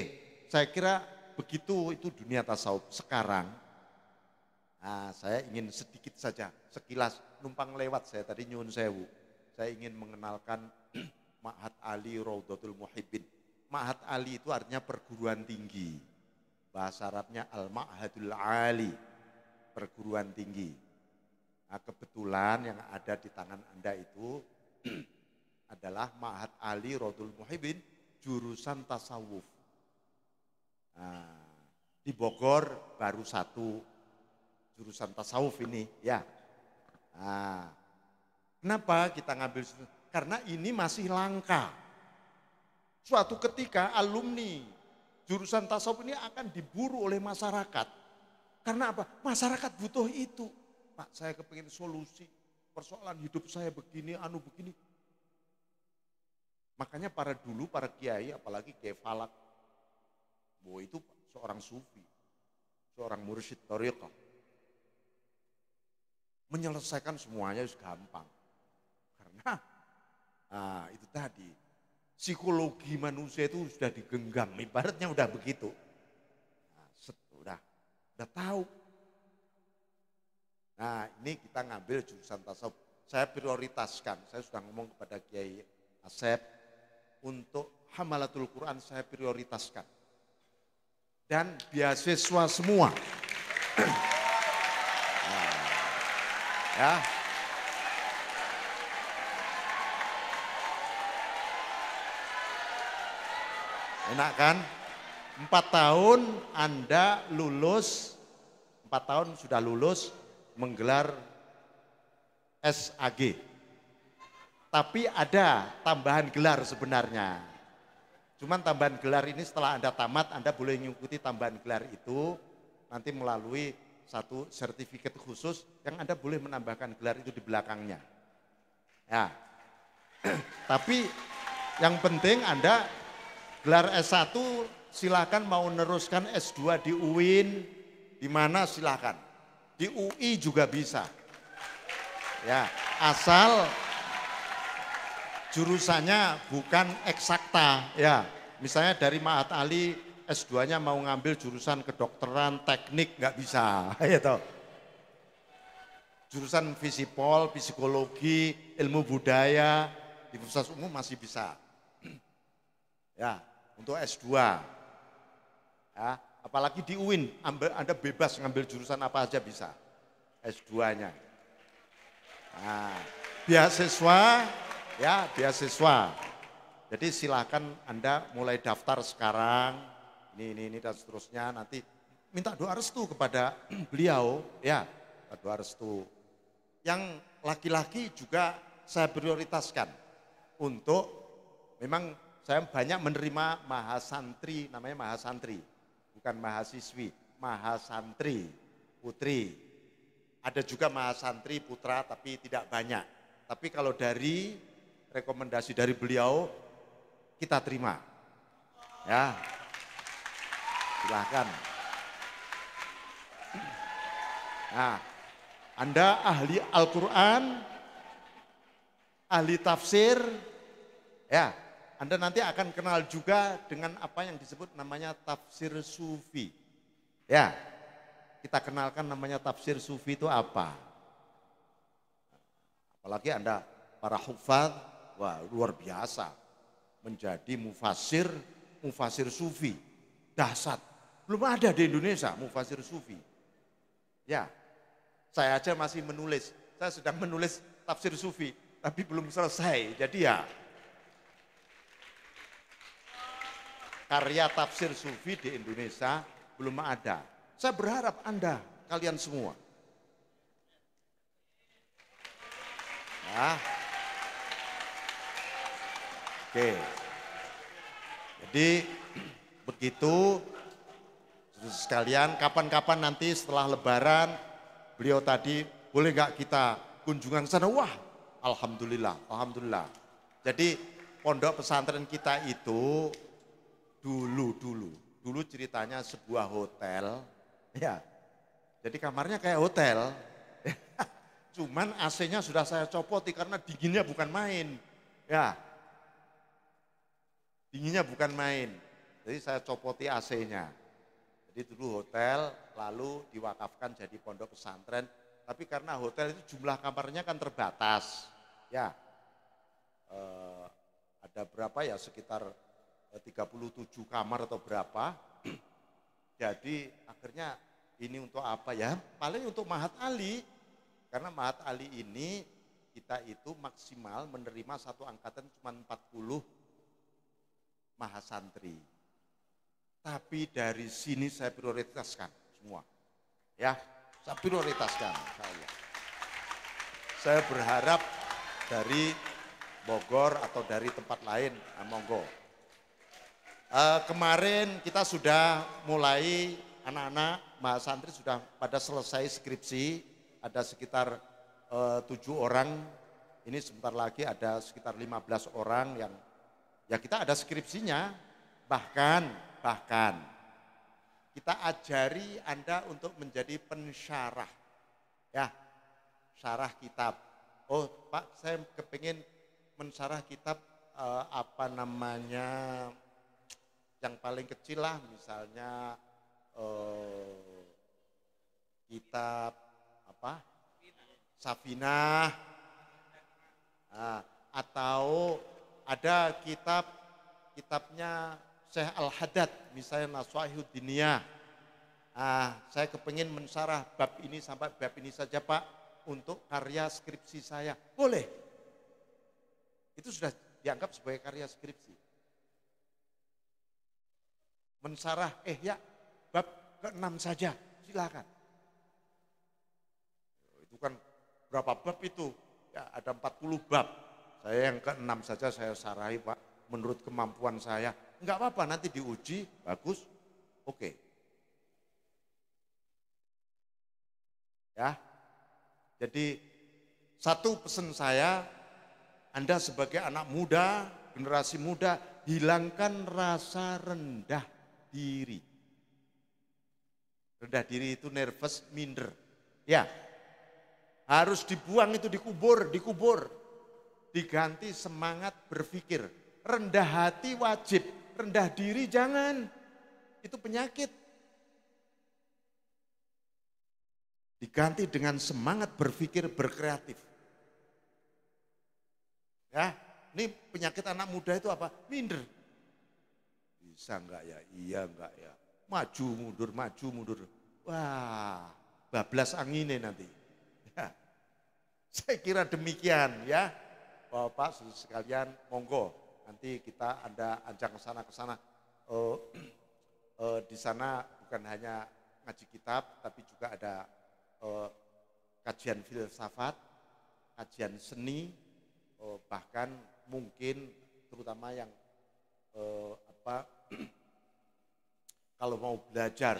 saya kira begitu itu dunia tasawuf. Sekarang, saya ingin sedikit saja, sekilas numpang lewat saya tadi nyuwun sewu. Saya ingin mengenalkan Ma'had Ali Raudhatul Muhibbin. Ma'had Ali itu artinya perguruan tinggi. Bahasa Arabnya Al-Ma'hadul Ali, perguruan tinggi. Nah, kebetulan yang ada di tangan Anda itu adalah Ma'had Ali Raudhatul Muhibbin, jurusan tasawuf. Nah, di Bogor baru satu jurusan tasawuf ini, ya. Nah, kenapa kita ngambil? Karena ini masih langka. Suatu ketika alumni jurusan tasawuf ini akan diburu oleh masyarakat. Karena apa? Masyarakat butuh itu. Pak, saya kepingin solusi persoalan hidup saya begini, begini. Makanya para kiai, apalagi Kiai Falak, itu seorang sufi, seorang mursyid thariqah. Menyelesaikan semuanya gampang. Karena itu tadi, psikologi manusia itu sudah digenggam, ibaratnya udah begitu. Udah tahu. Nah, ini kita ngambil jurusan tasawuf. Saya prioritaskan, saya sudah ngomong kepada Kiai Asep, untuk Hamalatul Quran saya prioritaskan. Dan beasiswa semua. Ya. Enak kan? 4 tahun Anda lulus, 4 tahun sudah lulus menggelar SAG. Tapi ada tambahan gelar sebenarnya. Cuman tambahan gelar ini setelah Anda tamat, Anda boleh mengikuti tambahan gelar itu nanti melalui satu sertifikat khusus yang Anda boleh menambahkan gelar itu di belakangnya. Ya. Tapi yang penting Anda gelar S1 silakan, mau meneruskan S2 di UIN, di mana silakan. Di UI juga bisa. Ya, asal jurusannya bukan eksakta, ya. Misalnya dari Ma'had Ali S2-nya mau ngambil jurusan kedokteran, teknik, nggak bisa, gitu. Jurusan Fisipol, psikologi, ilmu budaya, di Fakultas Umum masih bisa. Ya, untuk S2. Ya, apalagi di UIN, Anda bebas ngambil jurusan apa aja bisa. S2-nya. Nah, beasiswa, ya beasiswa. Jadi silakan Anda mulai daftar sekarang, ini dan seterusnya, nanti minta doa restu kepada beliau, ya doa restu. Yang laki-laki juga saya prioritaskan untuk, memang saya banyak menerima mahasantri, namanya mahasantri, bukan mahasiswi, mahasantri, putri. Ada juga mahasantri putra tapi tidak banyak. Tapi kalau dari rekomendasi dari beliau, kita terima. Ya, silahkan. Nah, Anda ahli Al-Quran, ahli tafsir, ya, Anda nanti akan kenal juga dengan apa yang disebut namanya tafsir sufi. Ya, kita kenalkan namanya tafsir sufi itu apa. Apalagi Anda para hufadz, wah luar biasa. Menjadi mufasir sufi. Dahsyat. Belum ada di Indonesia mufasir sufi. Ya, saya aja masih menulis. Saya sedang menulis tafsir sufi, tapi belum selesai. Jadi ya, karya tafsir sufi di Indonesia belum ada. Saya berharap Anda, kalian semua. Ya. Oke. Jadi begitu sekalian, kapan-kapan nanti setelah Lebaran, beliau tadi boleh nggak kita kunjungan sana? Wah, alhamdulillah, alhamdulillah. Jadi pondok pesantren kita itu dulu ceritanya sebuah hotel, ya, Jadi kamarnya kayak hotel. Cuman AC-nya sudah saya copoti karena dinginnya bukan main. Ya, dinginnya bukan main. Jadi saya copoti AC-nya. Jadi dulu hotel, lalu diwakafkan jadi pondok pesantren. Tapi karena hotel itu jumlah kamarnya kan terbatas. Ya, ada berapa ya, sekitar 37 kamar atau berapa. Jadi akhirnya ini untuk apa ya? Paling untuk Mahat Ali. Karena Mahat Ali ini kita itu maksimal menerima satu angkatan cuma 40 mahasantri. Tapi dari sini saya prioritaskan semua. Ya, saya prioritaskan. Saya berharap dari Bogor atau dari tempat lain, monggo. Kemarin kita sudah mulai, anak-anak mahasantri sudah pada selesai skripsi. Ada sekitar 7 orang, ini sebentar lagi ada sekitar 15 orang yang ya kita ada skripsinya, bahkan kita ajari Anda untuk menjadi pensyarah, ya, syarah kitab. Oh Pak, saya kepingin mensyarah kitab apa namanya, yang paling kecil lah, misalnya kitab apa? Safinah, atau ada kitabnya Syekh Al-Haddad, misalnya Naswahud Diniyah. Saya kepingin mensyarah bab ini sampai bab ini saja Pak, untuk karya skripsi saya. Boleh. Itu sudah dianggap sebagai karya skripsi. Mensyarah ya bab ke-6 saja, silakan. Itu kan berapa bab itu? Ya ada 40 bab. Saya yang ke-6 saja saya syarahi Pak, menurut kemampuan saya. Enggak apa-apa, nanti diuji, bagus, oke. Ya, jadi satu pesan saya, Anda sebagai anak muda, generasi muda, hilangkan rasa rendah diri. Rendah diri itu nervous, minder. Ya, harus dibuang itu, dikubur. Diganti semangat berpikir. Rendah hati wajib, rendah diri jangan. Itu penyakit. Diganti dengan semangat berpikir, berkreatif. Ya, ini penyakit anak muda itu apa? Minder. Bisa enggak ya? Iya enggak ya? Maju mundur. Wah, bablas anginnya nanti. Ya. Saya kira demikian ya. Bapak sekalian, monggo nanti kita Anda ajak ke sana. Di sana bukan hanya ngaji kitab, tapi juga ada kajian filsafat, kajian seni, bahkan mungkin terutama yang kalau mau belajar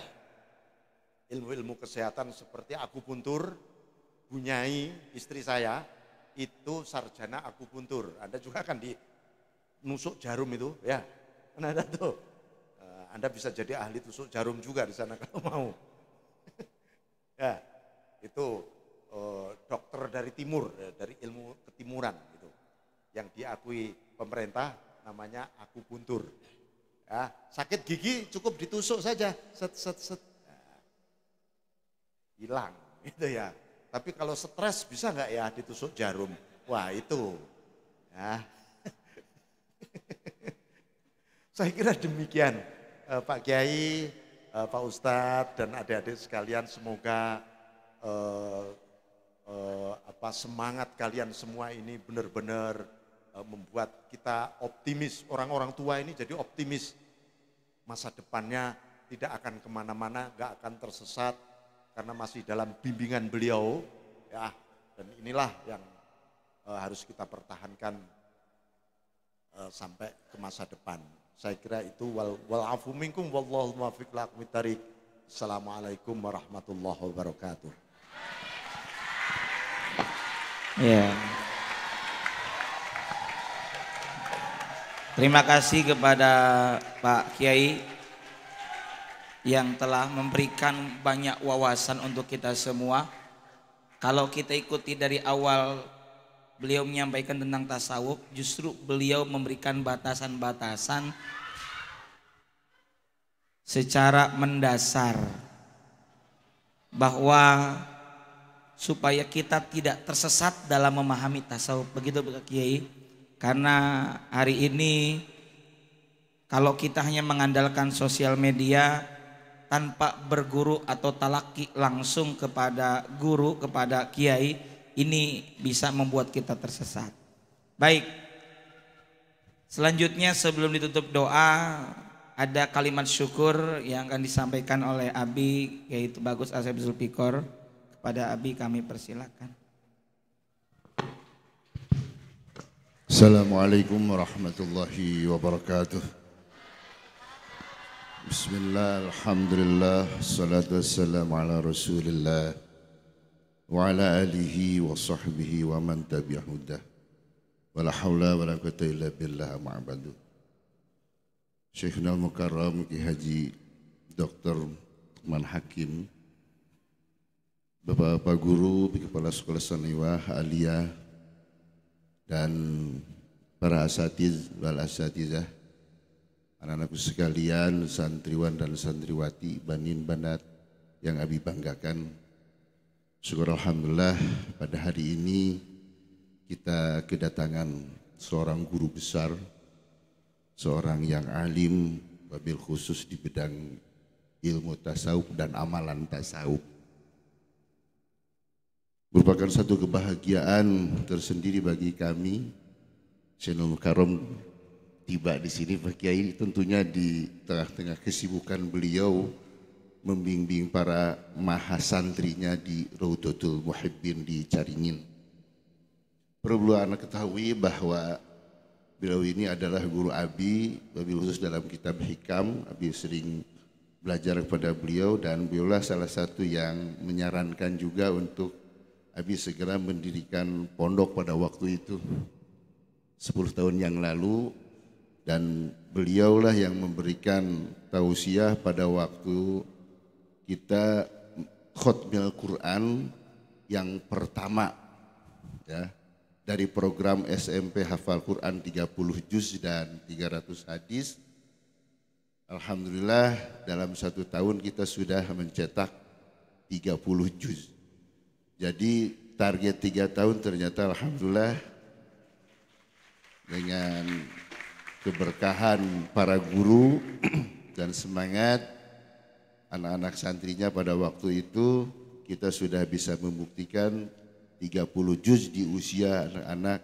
ilmu-ilmu kesehatan seperti akupuntur, Bunyai istri saya itu sarjana akupuntur. Anda juga akan nusuk jarum itu, ya. Anda tuh, Anda bisa jadi ahli tusuk jarum juga di sana kalau mau. Ya, itu dokter dari timur, dari ilmu ketimuran gitu, yang diakui pemerintah, namanya akupuntur. Ya, sakit gigi cukup ditusuk saja, set, hilang, gitu ya. Tapi kalau stres bisa nggak ya ditusuk jarum? Wah itu, ya. Saya kira demikian, Pak Kiai, Pak Ustadz dan adik-adik sekalian, semoga semangat kalian semua ini benar-benar membuat kita optimis. Orang-orang tua ini jadi optimis, masa depannya tidak akan kemana-mana, nggak akan tersesat karena masih dalam bimbingan beliau, ya. Dan inilah yang harus kita pertahankan sampai ke masa depan. Saya kira itu wal afu minkum wallahu muwaffiq ila aqwamit thariq. Assalamualaikum warahmatullahi wabarakatuh. Ya. Terima kasih kepada Pak Kiai. yang telah memberikan banyak wawasan untuk kita semua. Kalau kita ikuti dari awal beliau menyampaikan tentang tasawuf, justru beliau memberikan batasan-batasan secara mendasar bahwa supaya kita tidak tersesat dalam memahami tasawuf, begitu Pak Kiai. Karena hari ini kalau kita hanya mengandalkan sosial media tanpa berguru atau talaki langsung kepada guru, kepada kiai, ini bisa membuat kita tersesat. Baik, selanjutnya sebelum ditutup doa, ada kalimat syukur yang akan disampaikan oleh Abi, yaitu Bagus Asep Zulfikor. Kepada Abi kami persilakan. Assalamualaikum warahmatullahi wabarakatuh. Bismillah, alhamdulillah, salatu wassalamu ala rasulillah wa ala alihi wa sahbihi wa man tabi'ahudah wa la hawla wa la quwwata illa billah ma'abadu. Syekhna al-Mukarram Ki Haji Dr. Lukman Hakim, Bapak-bapak guru, kepala sekolah sanawiyah, aliyah, dan para asatiz wal asatizah, anak-anakku sekalian, santriwan dan santriwati, banin banat yang Abi banggakan. Syukur alhamdulillah pada hari ini kita kedatangan seorang guru besar, seorang yang alim, wabil khusus di bidang ilmu tasawuf dan amalan tasawuf. Merupakan satu kebahagiaan tersendiri bagi kami, Syekhul Mukarram tiba di sini Pak Kiai, tentunya di tengah-tengah kesibukan beliau membimbing para mahasantrinya di Raudhatul Muhibbin di Caringin. Perlu anak ketahui bahwa beliau ini adalah guru Abi, wabil khusus dalam kitab Hikam. Abi sering belajar kepada beliau dan beliaulah salah satu yang menyarankan juga untuk Abi segera mendirikan pondok pada waktu itu 10 tahun yang lalu, dan beliaulah yang memberikan tausiah pada waktu kita khotmil Quran yang pertama ya, dari program SMP hafal Quran 30 juz dan 300 hadis. Alhamdulillah dalam 1 tahun kita sudah mencetak 30 juz. Jadi target 3 tahun ternyata alhamdulillah dengan keberkahan para guru dan semangat anak-anak santrinya pada waktu itu, kita sudah bisa membuktikan 30 juz di usia anak-anak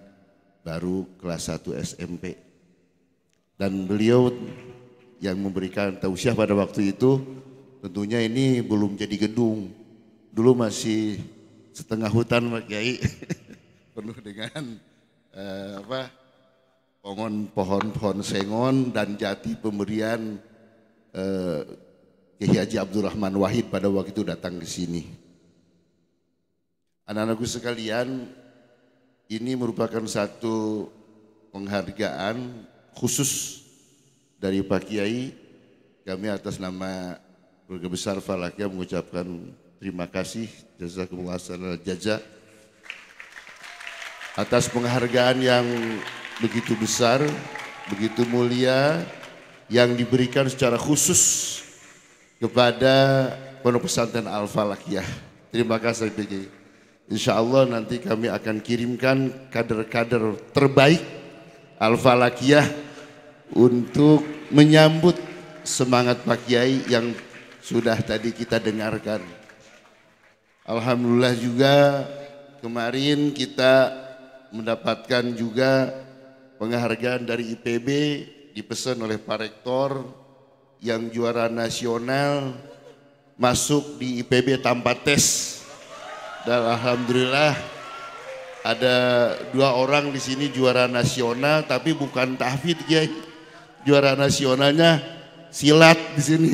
baru kelas 1 SMP. Dan beliau yang memberikan tausiah pada waktu itu, tentunya ini belum jadi gedung, dulu masih setengah hutan Pak Kiai, penuh dengan pohon-pohon sengon dan jati pemberian Kiai Haji Abdurrahman Wahid pada waktu itu datang ke sini. Anak-anakku sekalian, ini merupakan satu penghargaan khusus dari Pak Kiai. Kami atas nama keluarga besar Falakiyah mengucapkan terima kasih, jazakumullah khairal jazaa, atas penghargaan yang begitu besar, begitu mulia yang diberikan secara khusus kepada Pondok Pesantren Al-Falakiyah. Terima kasih PJ. Insya Allah nanti kami akan kirimkan kader-kader terbaik Al-Falakiyah untuk menyambut semangat Pak Kiai yang sudah tadi kita dengarkan. Alhamdulillah juga kemarin kita mendapatkan juga penghargaan dari IPB, dipesan oleh Pak Rektor yang juara nasional masuk di IPB tanpa tes. Dan alhamdulillah ada 2 orang di sini juara nasional, tapi bukan tahfidz ya. Juara nasionalnya silat di sini.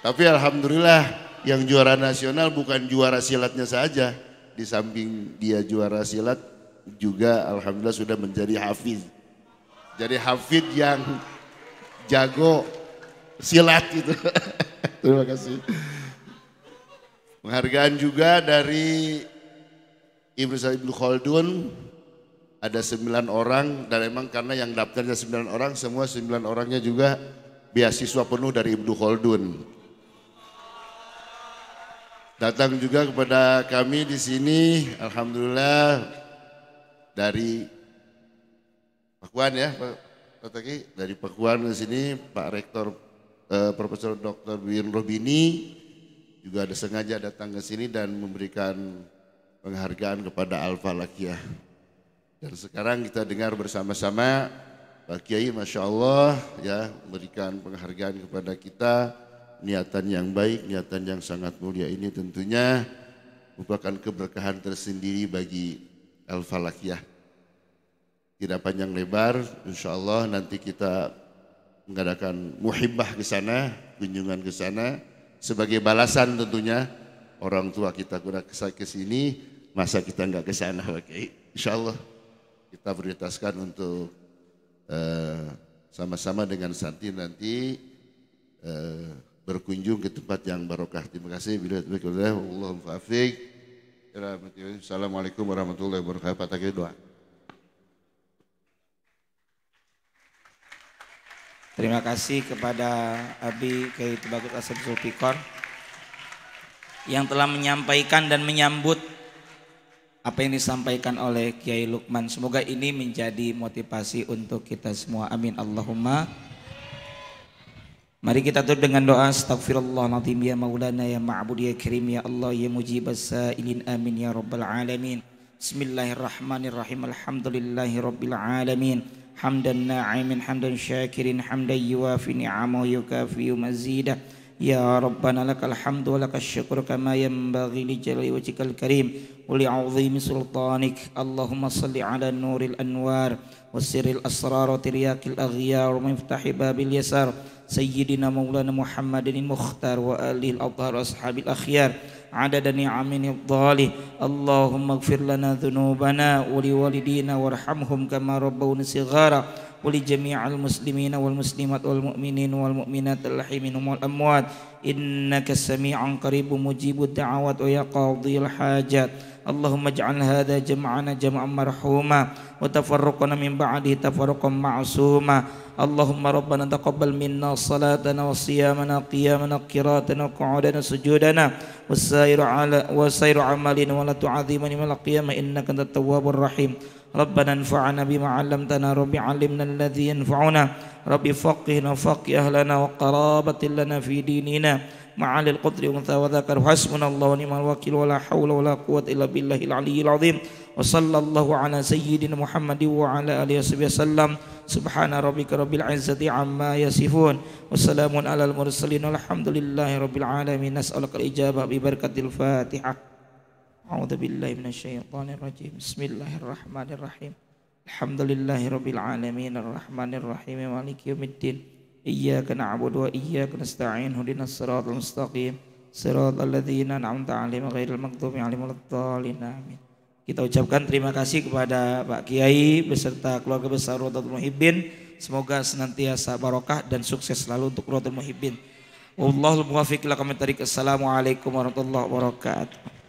Tapi alhamdulillah yang juara nasional bukan juara silatnya saja, di samping dia juara silat juga alhamdulillah sudah menjadi hafiz. Jadi hafiz yang jago silat gitu. Terima kasih. Penghargaan juga dari Ibnu Khaldun, ada 9 orang, dan emang karena yang daftarnya 9 orang, semua 9 orangnya juga beasiswa penuh dari Ibnu Khaldun. Datang juga kepada kami di sini, alhamdulillah dari Pakuan ya, Pak Taki, dari Pakuan di sini Pak Rektor Profesor Dr. Win Robini juga ada sengaja datang ke sini dan memberikan penghargaan kepada Al-Falakiyah. Dan sekarang kita dengar bersama-sama Pak Kiai, Masya Allah ya, memberikan penghargaan kepada kita. Niatan yang baik, niatan yang sangat mulia ini tentunya merupakan keberkahan tersendiri bagi Al-Falakiyah. Tidak panjang lebar, insya Allah nanti kita mengadakan muhibbah ke sana, kunjungan ke sana sebagai balasan tentunya. Orang tua kita ke sini, masa kita enggak ke sana, Pak. Insya Allah kita prioritaskan untuk sama-sama dengan Santi nanti berkunjung ke tempat yang barokah. Terima kasih. Allahumma muwaffiq. Assalamualaikum warahmatullahi wabarakatuh. Pak Taki doa. Terima kasih kepada Abi Kiai Tubagus Asep Zulfikar yang telah menyampaikan dan menyambut apa yang disampaikan oleh Kiai Lukman. Semoga ini menjadi motivasi untuk kita semua. Amin Allahumma. Mari kita tutup dengan doa. Astaghfirullahaladzim ya maulana ya ma'bud ya karim ya Allah ya mujibas sa'ilin amin ya rabbal alamin. Bismillahirrahmanirrahim. Alhamdulillahi rabbil alamin. Hamdan na'imin hamdan syakirin hamdan yuwafi ni'amahu yukafi mazidah. Ya Rabbana lakal hamdu wa lakal syukur kama yanbaghi li jalali wajhikal karim wa li 'azimi sultanik. Allahumma salli ala nuril anwar wa sirril asrar wa tiryakil aghyar wa miftahi babil yasar sayyidina maulana Muhammadin mukhtar wa alihi al-athhar wa ashabil akhyar adada ni'amin dhali. Allahumma ighfir lana dhunubana wa li walidina warhamhum kama rabbawna shighara wa li jami'al muslimina wal muslimat wal mu'minin wal mu'minat al-ahyi minhum wal amwat innaka sami'un qaribun mujibud da'awat wa ya qadhil hajat. Allahumma ij'al hadha jam'ana jam'an marhuma wa tafarruqana min ba'dihi tafarruqan ma'suma. Allahumma rabbana taqabbal minna salatana wa siyamana qiyamana qiraatana wa qu'udana sujudana wa sairu amalina wa la tu'adzimani wa la qiyama innaka antat tawwabur rahim. Rabbana anfa'na bima 'allamtana rabbi 'allimna alladhi yanfa'una rabbi faqihna faqih ahlana wa qarabatin lana fi dinina ma'alil qadri wa dzakar hasbunallahu wa ni'mal wakil wa la haula wa la quwwata illa billahil aliyyil azim. Wa sallallahu ala sayyidina Muhammadin wa ala alihi wasallam. Subhana rabbika rabbil izzati amma yasifun wa salamun alal mursalin walhamdulillahi rabbil alamin. Nas'aluka al-ijabah bi barakatil Fatihah. A'udzu billahi minasyaitonir rajim. Bismillahirrahmanirrahim. Alhamdulillahi rabbil alamin arrahmanir rahim maliki yaumiddin. Iyyaka na'budu wa iyyaka nasta'in. Ihdinas siratal mustaqim. Siratal ladzina an'amta 'alaihim ghairil maghdubi 'alaihim waladdallin. Amin. Kita ucapkan terima kasih kepada Pak Kiai beserta keluarga besar Rodatul Muhibbin. Semoga senantiasa barokah dan sukses selalu untuk Rodatul Muhibbin. Wallahul muwaffiq ila aqwamit thoriq. Assalamualaikum warahmatullahi wabarakatuh.